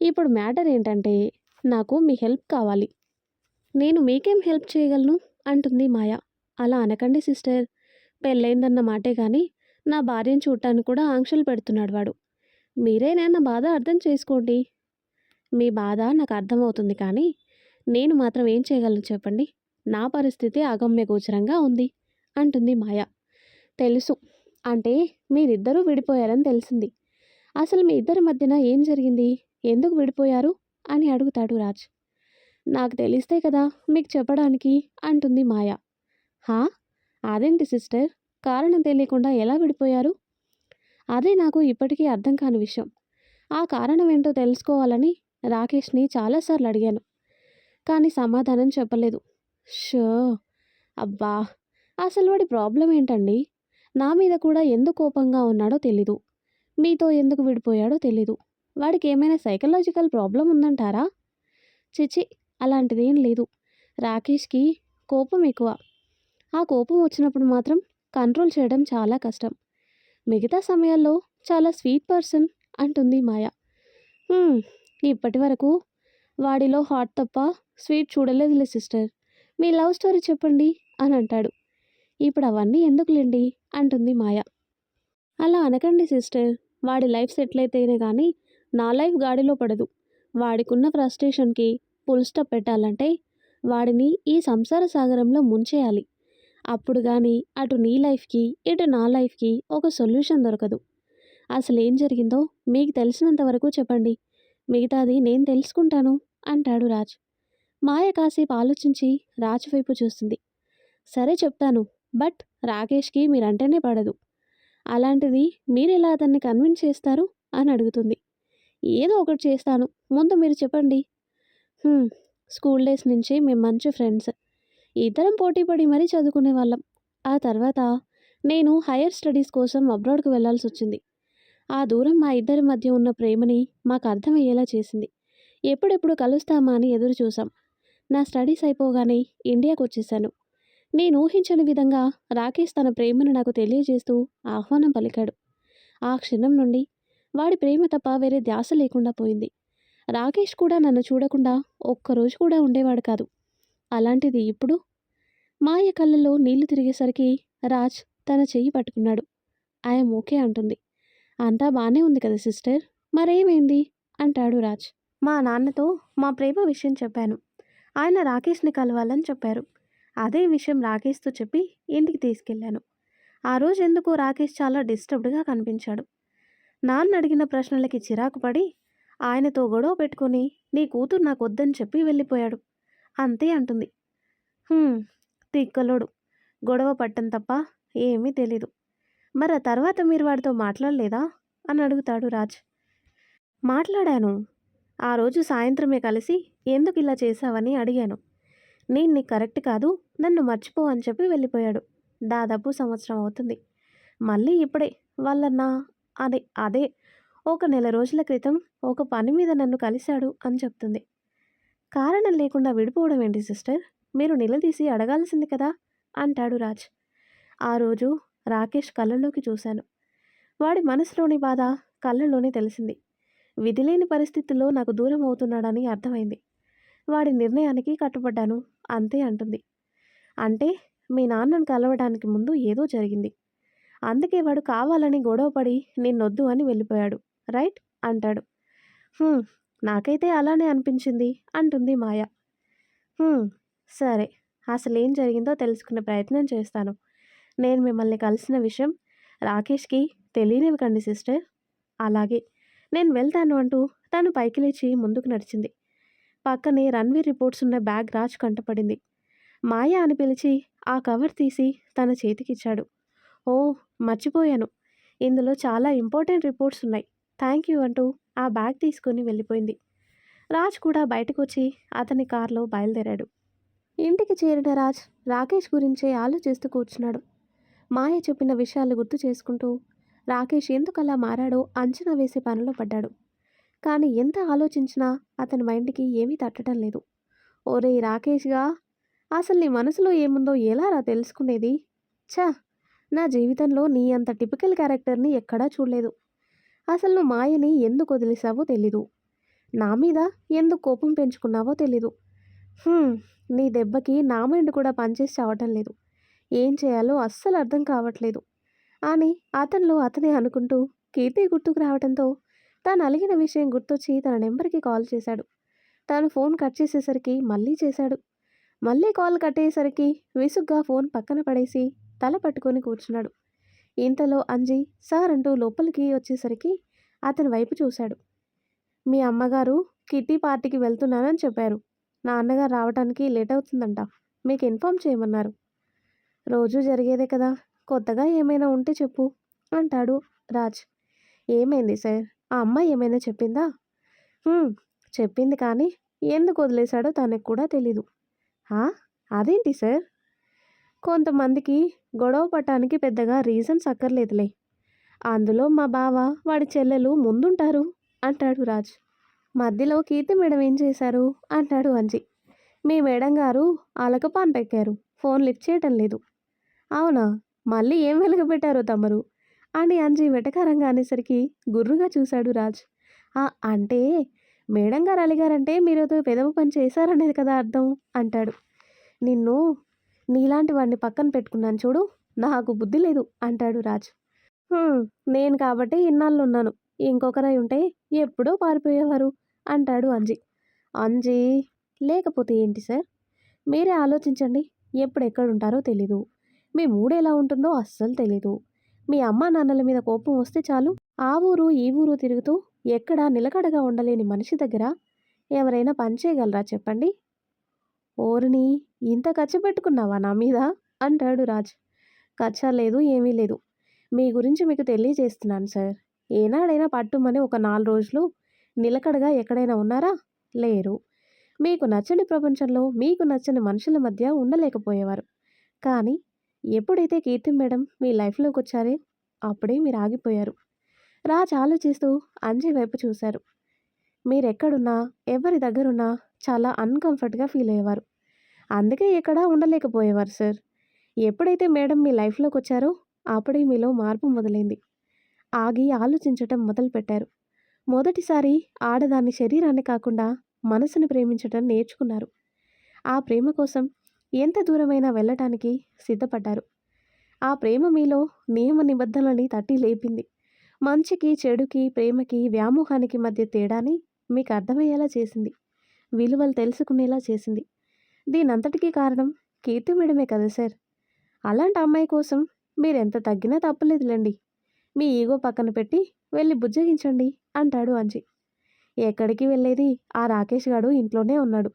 ఇప్పుడు మ్యాటర్ ఏంటంటే నాకు మీ హెల్ప్ కావాలి. నేను మీకేం హెల్ప్ చేయగలను అంటుంది మాయ. అలా అనకండి సిస్టర్, పెళ్ళైందన్న మాటే కానీ నా భార్యను చూడటానికి కూడా ఆంక్షలు పెడుతున్నాడు వాడు. మీరేనా నా బాధ అర్థం చేసుకోండి. మీ బాధ నాకు అర్థమవుతుంది కానీ నేను మాత్రం ఏం చేయగలను చెప్పండి? నా పరిస్థితి అగమ్య గోచరంగా ఉంది అంటుంది మాయ. తెలుసు, అంటే మీరిద్దరూ విడిపోయారని తెలిసింది. అసలు మీ ఇద్దరి మధ్యన ఏం జరిగింది, ఎందుకు విడిపోయారు అని అడుగుతాడు రాజ్. నాకు తెలిస్తే కదా మీకు చెప్పడానికి అంటుంది మాయ. హా, అదేంటి సిస్టర్, కారణం తెలియకుండా ఎలా విడిపోయారు? అదే నాకు ఇప్పటికీ అర్థం కాని విషయం. ఆ కారణం ఏంటో తెలుసుకోవాలని రాకేష్ని చాలాసార్లు అడిగాను, కానీ సమాధానం చెప్పలేదు. షో, అబ్బా, అసలు వాడి ప్రాబ్లం ఏంటండి? నా మీద కూడా ఎందుకు కోపంగా ఉన్నాడో తెలీదు, మీతో ఎందుకు విడిపోయాడో తెలీదు. వాడికి ఏమైనా సైకలాజికల్ ప్రాబ్లం ఉందంటారా? చిచి, అలాంటిదేం లేదు. రాకేష్కి కోపం ఎక్కువ. ఆ కోపం వచ్చినప్పుడు మాత్రం కంట్రోల్ చేయడం చాలా కష్టం. మిగతా సమయాల్లో చాలా స్వీట్ పర్సన్ అంటుంది మాయ. ఇప్పటి వరకు వాడిలో హాట్ తప్ప స్వీట్ చూడలేదులే సిస్టర్. మీ లవ్ స్టోరీ చెప్పండి అని అంటాడు. ఇప్పుడు అవన్నీ ఎందుకులేండి అంటుంది మాయ. అలా అనకండి సిస్టర్, వాడి లైఫ్ సెటిల్ అయితేనే కానీ నా లైఫ్ గాడిలో పడదు. వాడికున్న ఫ్రస్ట్రేషన్కి ఫుల్ స్టాప్ పెట్టాలంటే వాడిని ఈ సంసార సాగరంలో ముంచేయాలి. అప్పుడు కానీ అటు నీ లైఫ్కి ఇటు నా లైఫ్కి ఒక సొల్యూషన్ దొరకదు. అసలు ఏం జరిగిందో మీకు తెలిసినంత వరకు చెప్పండి, మిగతాది నేను తెలుసుకుంటాను అంటాడు రాజ్. మాయ కాసేపు ఆలోచించి రాజ్ వైపు చూస్తుంది. సరే చెప్తాను, బట్ రాకేష్కి మీరంటేనే పడదు. అలాంటిది మీరెలా అతన్ని కన్విన్స్ చేస్తారు అని అడుగుతుంది. ఏదో ఒకటి చేస్తాను, ముందు మీరు చెప్పండి. స్కూల్ డేస్ నుంచి మేము మంచి ఫ్రెండ్స్, ఇద్దరం పోటీపడి మరీ చదువుకునే వాళ్ళం. ఆ తర్వాత నేను హైయర్ స్టడీస్ కోసం అబ్రాడ్కి వెళ్లాల్సి వచ్చింది. ఆ దూరం మా ఇద్దరి మధ్య ఉన్న ప్రేమని మాకు అర్థమయ్యేలా చేసింది. ఎప్పుడెప్పుడు కలుస్తామా అని ఎదురు చూసాం. నా స్టడీస్ అయిపోగానే ఇండియాకు వచ్చేసాను. నేను ఊహించని విధంగా రాకేష్ తన ప్రేమను నాకు తెలియజేస్తూ ఆహ్వానం పలికాడు. ఆ క్షణం నుండి వాడి ప్రేమ తప్ప వేరే ధ్యాస లేకుండా పోయింది. రాకేష్ కూడా నన్ను చూడకుండా ఒక్కరోజు కూడా ఉండేవాడు కాదు. అలాంటిది ఇప్పుడు మాయ కళ్ళలో నీళ్లు తిరిగేసరికి రాజ్ తన చెయ్యి పట్టుకున్నాడు. ఐఎమ్ ఓకే అంటుంది. అంతా బానే ఉంది కదా సిస్టర్, మరేమైంది అంటాడు రాజ్. మా నాన్నతో మా ప్రేమ విషయం చెప్పాను. ఆయన రాకేష్ని కలవాలని చెప్పారు. అదే విషయం రాకేష్తో చెప్పి ఇంటికి తీసుకెళ్ళాను. ఆ రోజు ఎందుకో రాకేష్ చాలా డిస్టర్బ్డ్గా కనిపించాడు. నాన్న అడిగిన ప్రశ్నలకి చిరాకు పడి ఆయనతో గొడవ పెట్టుకుని నీ కూతురు నాకు వద్దని చెప్పి వెళ్ళిపోయాడు అంతే అంటుంది. "హ్మ్, తిక్కలోడు. గొడవ పట్టం తప్ప ఏమీ తెలీదు. మరి ఆ తర్వాత మీరు వాడితో మాట్లాడలేదా అని అడుగుతాడు రాజ్. మాట్లాడాను. ఆ రోజు సాయంత్రమే కలిసి ఎందుకు ఇలా చేశావని అడిగాను. నేను నీకు కరెక్ట్ కాదు, నన్ను మర్చిపో అని చెప్పి వెళ్ళిపోయాడు. దాదాపు సంవత్సరం అవుతుంది. మళ్ళీ ఇప్పుడే వాళ్ళన్నా అదే అదే ఒక నెల రోజుల క్రితం ఒక పని మీద నన్ను కలిశాడు అని చెప్తుంది. కారణం లేకుండా విడిపోవడం ఏంటి సిస్టర్, మీరు నిలదీసి అడగాల్సింది కదా అంటాడు రాజ్. ఆ రోజు రాకేష్ కళ్ళల్లోకి చూశాను. వాడి మనసులోని బాధ కళ్ళల్లోనే తెలిసింది. విధిలేని పరిస్థితుల్లో నాకు దూరం అవుతున్నాడని అర్థమైంది. వాడి నిర్ణయానికి కట్టుబడ్డాను అంతే అంటుంది. అంటే మీ నాన్నను కలవడానికి ముందు ఏదో జరిగింది. అందుకే వాడు కావాలని గొడవపడి నిన్నొద్దు అని వెళ్ళిపోయాడు, రైట్ అంటాడు. "హ్మ్, నాకైతే అలానే అనిపించింది" అంటుంది మాయ. "హ్మ్, సరే, అసలేం జరిగిందో తెలుసుకునే ప్రయత్నం చేస్తాను. నేను మిమ్మల్ని కలిసిన విషయం రాకేష్కి తెలియనివ్వకండి సిస్టర్." "అలాగే, నేను వెళ్తాను" అంటూ తను పైకి లేచి ముందుకు నడిచింది. పక్కనే రణ్వీర్ రిపోర్ట్స్ ఉన్న బ్యాగ్ రాజ్ కంటపడింది. మాయ అని పిలిచి ఆ కవర్ తీసి తన చేతికిచ్చాడు. "ఓ, మర్చిపోయాను. ఇందులో చాలా ఇంపార్టెంట్ రిపోర్ట్స్ ఉన్నాయి. థ్యాంక్ యూ" అంటూ ఆ బ్యాగ్ తీసుకుని వెళ్ళిపోయింది. రాజ్ కూడా బయటకొచ్చి అతని కారులో బయలుదేరాడు. ఇంటికి చేరిన రాజ్ రాకేష్ గురించే ఆలోచిస్తూ కూర్చున్నాడు. మాయ చెప్పిన విషయాలు గుర్తు చేసుకుంటూ రాకేష్ ఎందుకలా మారాడో అంచనా వేసే పనిలో పడ్డాడు. కానీ ఎంత ఆలోచించినా అతని మైండ్కి ఏమీ తట్టడం లేదు. "ఓరేయ్ రాకేష్గా, అసలు నీ మనసులో ఏముందో ఎలారా తెలుసుకునేది? ఛా, నా జీవితంలో నీ అంత టిపికల్ క్యారెక్టర్ని ఎక్కడా చూడలేదు. అసలు నువ్వు మాయని ఎందుకు వదిలేసావో తెలీదు. నా మీద ఎందుకు కోపం పెంచుకున్నావో తెలీదు. నీ దెబ్బకి నా మైండ్ కూడా పనిచేసి చావటం లేదు. ఏం చేయాలో అస్సలు అర్థం కావట్లేదు" అని అతనిలో అతనే అనుకుంటూ కీర్తి గుర్తుకు రావడంతో తాను అలిగిన విషయం గుర్తొచ్చి తన నెంబర్కి కాల్ చేశాడు. తాను ఫోన్ కట్ చేసేసరికి మళ్ళీ చేశాడు. మళ్ళీ కాల్ కట్టేసరికి విసుగ్గా ఫోన్ పక్కన పడేసి తల పట్టుకొని కూర్చున్నాడు. ఇంతలో అంజీ సార్ అంటూ లోపలికి వచ్చేసరికి అతని వైపు చూశాడు. "మీ అమ్మగారు కిట్టి పార్టీకి వెళ్తున్నానని చెప్పారు. నాన్నగారు రావడానికి లేట్ అవుతుందంట. మీకు ఇన్ఫామ్ చేయమన్నారు." "రోజు జరిగేదే కదా, కొత్తగా ఏమైనా ఉంటే చెప్పు" అంటాడు రాజ్. "ఏమైంది సార్, ఆ అమ్మాయి ఏమైనా చెప్పిందా?" చెప్పింది, కానీ ఎందుకు వదిలేశాడో తనకు కూడా తెలీదు." అదేంటి సార్?" "కొంతమందికి గొడవ పడటానికి పెద్దగా రీజన్స్ అక్కర్లేదులే. అందులో మా బావ వాడి చెల్లెలు ముందుంటారు" అంటాడు రాజ్. "మధ్యలో కీర్తి మేడం ఏం చేశారు?" అంటాడు అంజి. "మీ మేడం గారు అలకపాన్ పెక్కారు, ఫోన్ లిఫ్ట్ చేయటం లేదు." "అవునా, మళ్ళీ ఏం వెలగబెట్టారో తమరు" అని అంజి వెటకారంగా అనేసరికి గుర్రుగా చూశాడు రాజ్. అంటే మేడం గారు అలిగారంటే మీరేదో పెదవ పని చేశారనేది కదా అర్థం" అంటాడు. "నిన్ను నీలాంటి వాడిని పక్కన పెట్టుకున్నాను చూడు, నాకు బుద్ధి లేదు" అంటాడు రాజ్. నేను కాబట్టి ఇన్నాళ్ళు ఉన్నాను, ఇంకొకరై ఉంటే ఎప్పుడో పారిపోయేవారు" అంటాడు అంజి. "అంజీ, లేకపోతే ఏంటి సార్, మీరే ఆలోచించండి. ఎప్పుడెక్కడుంటారో తెలీదు, మీ మూడు ఎలా ఉంటుందో అస్సలు తెలీదు. మీ అమ్మా నాన్నల మీద కోపం వస్తే చాలు ఆ ఊరు ఈ ఊరు తిరుగుతూ ఎక్కడా నిలకడగా ఉండలేని మనిషి దగ్గర ఎవరైనా పని చేయగలరా చెప్పండి?" "ఓరిని, ఇంత ఖర్చు పెట్టుకున్నావా నా మీద?" అంటాడు రాజ్. "ఖర్చా లేదు, ఏమీ లేదు. మీ గురించి మీకు తెలియజేస్తున్నాను సార్. ఏనాడైనా పట్టుమని ఒక 4 రోజులు నిలకడగా ఎక్కడైనా ఉన్నారా? లేరు. మీకు నచ్చని ప్రపంచంలో మీకు నచ్చని మనుషుల మధ్య ఉండలేకపోయేవారు. కానీ ఎప్పుడైతే కీర్తి మేడం మీ లైఫ్లోకి వచ్చారే అప్పుడే మీరు ఆగిపోయారు." రాజ్ ఆలోచిస్తూ అంజీ వైపు చూశారు. "మీరెక్కడున్నా ఎవరి దగ్గరున్నా చాలా అన్‌కంఫర్ట్‌గా ఫీల్ అయ్యేవారు. అందుకే ఎక్కడా ఉండలేకపోయేవారు సార్. ఎప్పుడైతే మేడం మీ లైఫ్‌లోకొచ్చారో అప్పుడే మీలో మార్పు మొదలైంది. ఆగి ఆలోచించటం మొదలుపెట్టారు. మొదటిసారి ఆడదాని శరీరాన్ని కాకుండా మనసుని ప్రేమించటం నేర్చుకున్నారు. ఆ ప్రేమ కోసం ఎంత దూరమైనా వెళ్ళటానికి సిద్ధపడ్డారు. ఆ ప్రేమ మీలో నియమ నిబంధనలని తట్టి లేపింది. మంచికి, చెడుకి, ప్రేమకి, వ్యామోహానికి మధ్య తేడాని మీకు అర్థమయ్యేలా చేసింది. విలువలు తెలుసుకునేలా చేసింది. దీనంతటికీ కారణం కీర్తి మేడమే కదా సార్! అలాంటి అమ్మాయి కోసం మీరెంత తగ్గినా తప్పులేదులెండి. మీ ఈగో పక్కన పెట్టి వెళ్ళి బుజ్జగించండి అంటాడు అంజి. ఎక్కడికి వెళ్ళేది? ఆ రాకేష్ గాడు ఇంట్లోనే ఉన్నాడు.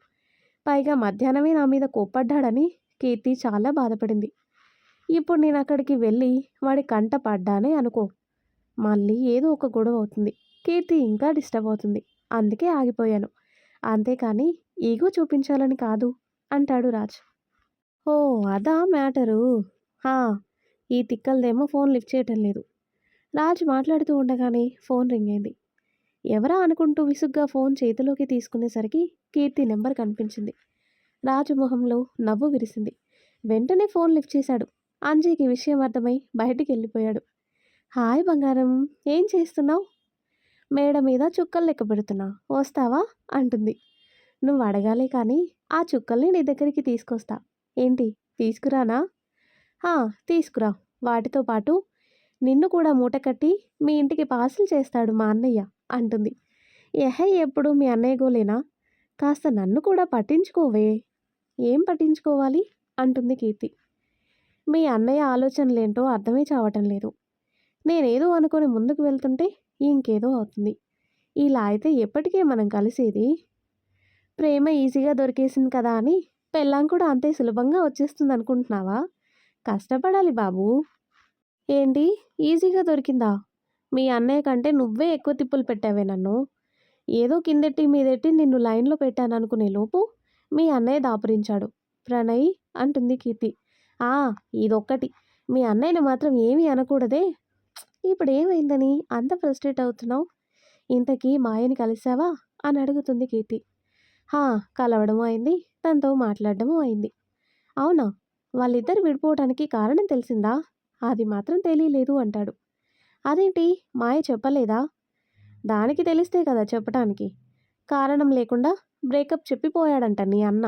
పైగా మధ్యాహ్నమే నా మీద కోప్పడ్డాడని కీర్తి చాలా బాధపడింది. ఇప్పుడు నేనక్కడికి వెళ్ళి వాడి కంట పడ్డానే అనుకో, మళ్ళీ ఏదో ఒక గొడవ అవుతుంది. కీర్తి ఇంకా డిస్టర్బ్ అవుతుంది. అందుకే ఆగిపోయాను. అంతేకాని ఈగో చూపించాలని కాదు అంటాడు రాజ్. ఓ అదా మ్యాటరు. హా, ఈ తిక్కలదేమో ఫోన్ లిఫ్ట్ చేయటం లేదు. రాజ్ మాట్లాడుతూ ఉండగానే ఫోన్ రింగ్ అయింది. ఎవరా అనుకుంటూ విసుగ్గా ఫోన్ చేతిలోకి తీసుకునేసరికి కీర్తి నెంబర్ కనిపించింది. రాజు మొహంలో నవ్వు విరిసింది. వెంటనే ఫోన్ లిఫ్ట్ చేశాడు. అంజీకి విషయం అర్థమై బయటికి వెళ్ళిపోయాడు. హాయ్ బంగారం, ఏం చేస్తున్నావు? మేడ మీద చుక్కలు లెక్క పెడుతున్నా, వస్తావా అంటుంది. నువ్వు అడగాలే కానీ ఆ చుక్కల్ని నీ దగ్గరికి తీసుకొస్తా. ఏంటి, తీసుకురానా? హా, తీసుకురా. వాటితో పాటు నిన్ను కూడా మూట కట్టి మీ ఇంటికి పార్సిల్ చేస్తాడు మా అన్నయ్య అంటుంది. ఎప్పుడు మీ అన్నయ్య గోలేనా? కాస్త నన్ను కూడా పట్టించుకోవే. ఏం పట్టించుకోవాలి అంటుంది కీర్తి. మీ అన్నయ్య ఆలోచనలేంటో అర్థమే చావటం లేదు. నేనేదో అనుకుని ముందుకు వెళ్తుంటే ఇంకేదో అవుతుంది. ఇలా అయితే ఎప్పటికే మనం కలిసేది? ప్రేమ ఈజీగా దొరికేసింది కదా అని పెళ్ళాం కూడా అంతే సులభంగా వచ్చేస్తుంది అనుకుంటున్నావా? కష్టపడాలి బాబూ. ఏంటి, ఈజీగా దొరికిందా? మీ అన్నయ్య కంటే నువ్వే ఎక్కువ తిప్పులు పెట్టావే నన్ను. ఏదో కిందెట్టి మీదెట్టి నిన్ను లైన్లో పెట్టాననుకునే లోపు మీ అన్నయ్య దాపురించాడు. ప్రణయ్ అంటుంది కీర్తి. ఆ, ఇదొక్కటి. మీ అన్నయ్యని మాత్రం ఏమీ అనకూడదే. ఇప్పుడు ఏమైందని అంత ఫ్రస్ట్రేట్ అవుతున్నావు? ఇంతకీ మాయని కలిసావా అని అడుగుతుంది కీర్తి. హా, కలవడము అయింది, తనతో మాట్లాడడము అయింది. అవునా? వాళ్ళిద్దరు విడిపోవటానికి కారణం తెలిసిందా? అది మాత్రం తెలియలేదు అంటాడు. అదేంటి, మాయ చెప్పలేదా? దానికి తెలిస్తే కదా చెప్పటానికి. కారణం లేకుండా బ్రేకప్ చెప్పిపోయాడంట నీ అన్న.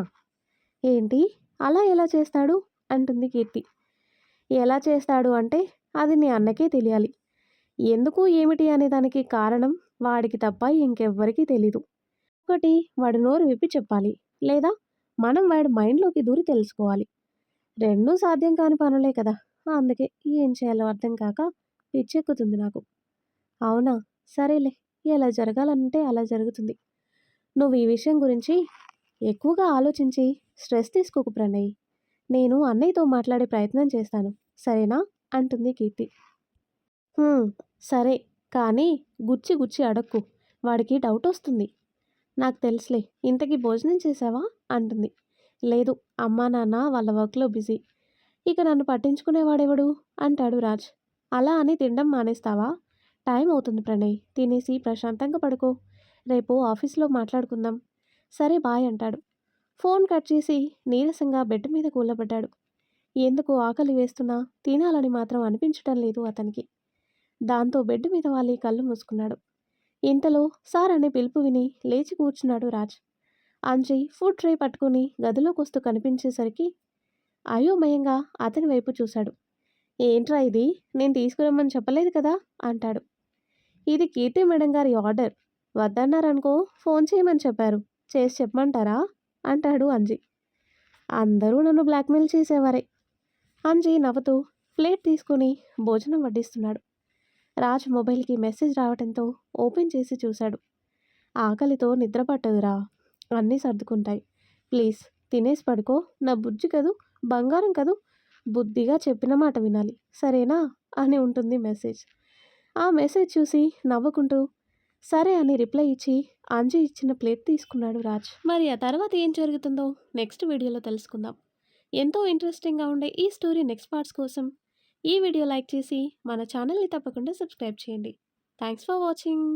ఏంటి, అలా ఎలా చేస్తాడు అంటుంది కీర్తి. ఎలా చేస్తాడు అంటే అది నీ అన్నకే తెలియాలి. ఎందుకు ఏమిటి అనే దానికి కారణం వాడికి తప్ప ఇంకెవ్వరికీ తెలీదు. ఒకటి, వాడు నోరు విప్పి చెప్పాలి, లేదా మనం వాడి మైండ్లోకి దూరి తెలుసుకోవాలి. రెండూ సాధ్యం కాని పనులే కదా. అందుకే ఏం చేయాలో అర్థం కాక పిచ్చెక్కుతుంది నాకు. అవునా, సరేలే, ఎలా జరగాలంటే అలా జరుగుతుంది. నువ్వు ఈ విషయం గురించి ఎక్కువగా ఆలోచించి స్ట్రెస్ తీసుకోకు ప్రణయ్. నేను అన్నయ్యతో మాట్లాడే ప్రయత్నం చేస్తాను, సరేనా అంటుంది కీర్తి. సరే, కానీ గుచ్చి గుచ్చి అడక్కు, వాడికి డౌట్ వస్తుంది. నాకు తెలుసులే. ఇంతకీ భోజనం చేసావా అంటుంది. లేదు, అమ్మా నాన్న వాళ్ళ వర్క్లో బిజీ. ఇక నన్ను పట్టించుకునేవాడెవడు అంటాడు రాజ్. అలా అని తినడం మానేస్తావా? టైం అవుతుంది ప్రణయ్, తినేసి ప్రశాంతంగా పడుకో. రేపు ఆఫీస్లో మాట్లాడుకుందాం. సరే బాయ్ అంటాడు. ఫోన్ కట్ చేసి నీరసంగా బెడ్ మీద కూలబడ్డాడు. ఎందుకు ఆకలి వేస్తున్నా తినాలని మాత్రం అనిపించటం లేదు అతనికి. దాంతో బెడ్ మీద వాలి కళ్ళు మూసుకున్నాడు. ఇంతలో సార్ అనే పిలుపు విని లేచి కూర్చున్నాడు రాజ్. అంజీ ఫుడ్ ట్రే పట్టుకుని గదిలోకొస్తూ కనిపించేసరికి అయోమయంగా అతని వైపు చూశాడు. ఏంట్రా ఇది, నేను తీసుకురమ్మని చెప్పలేదు కదా అంటాడు. ఇది కీర్తి మేడం గారి ఆర్డర్. వద్దన్నారనుకో ఫోన్ చేయమని చెప్పారు, చేసి చెప్పమంటారా అంటాడు అంజీ. అందరూ నన్ను బ్లాక్మెయిల్ చేసేవారే. అంజీ నవ్వుతూ ప్లేట్ తీసుకుని భోజనం వడ్డిస్తున్నాడు. రాజ్ మొబైల్కి మెసేజ్ రావడంతో ఓపెన్ చేసి చూశాడు. ఆకలితో నిద్ర పట్టదురా, అన్నీ సర్దుకుంటాయి. ప్లీజ్ తినేసి పడుకో, నా బుజ్జి కదూ, బంగారం కదూ, బుద్ధిగా చెప్పిన మాట వినాలి, సరేనా అని ఉంటుంది మెసేజ్. ఆ మెసేజ్ చూసి నవ్వుకుంటూ సరే అని రిప్లై ఇచ్చి అంజు ఇచ్చిన ప్లేట్ తీసుకున్నాడు రాజ్. మరి ఆ తర్వాత ఏం జరుగుతుందో నెక్స్ట్ వీడియోలో తెలుసుకుందాం. ఎంతో ఇంట్రెస్టింగ్గా ఉండే ఈ స్టోరీ నెక్స్ట్ పార్ట్స్ కోసం ఈ వీడియో లైక్ చేసి మన ఛానల్ని తప్పకుండా సబ్స్క్రైబ్ చేయండి. Thanks for watching.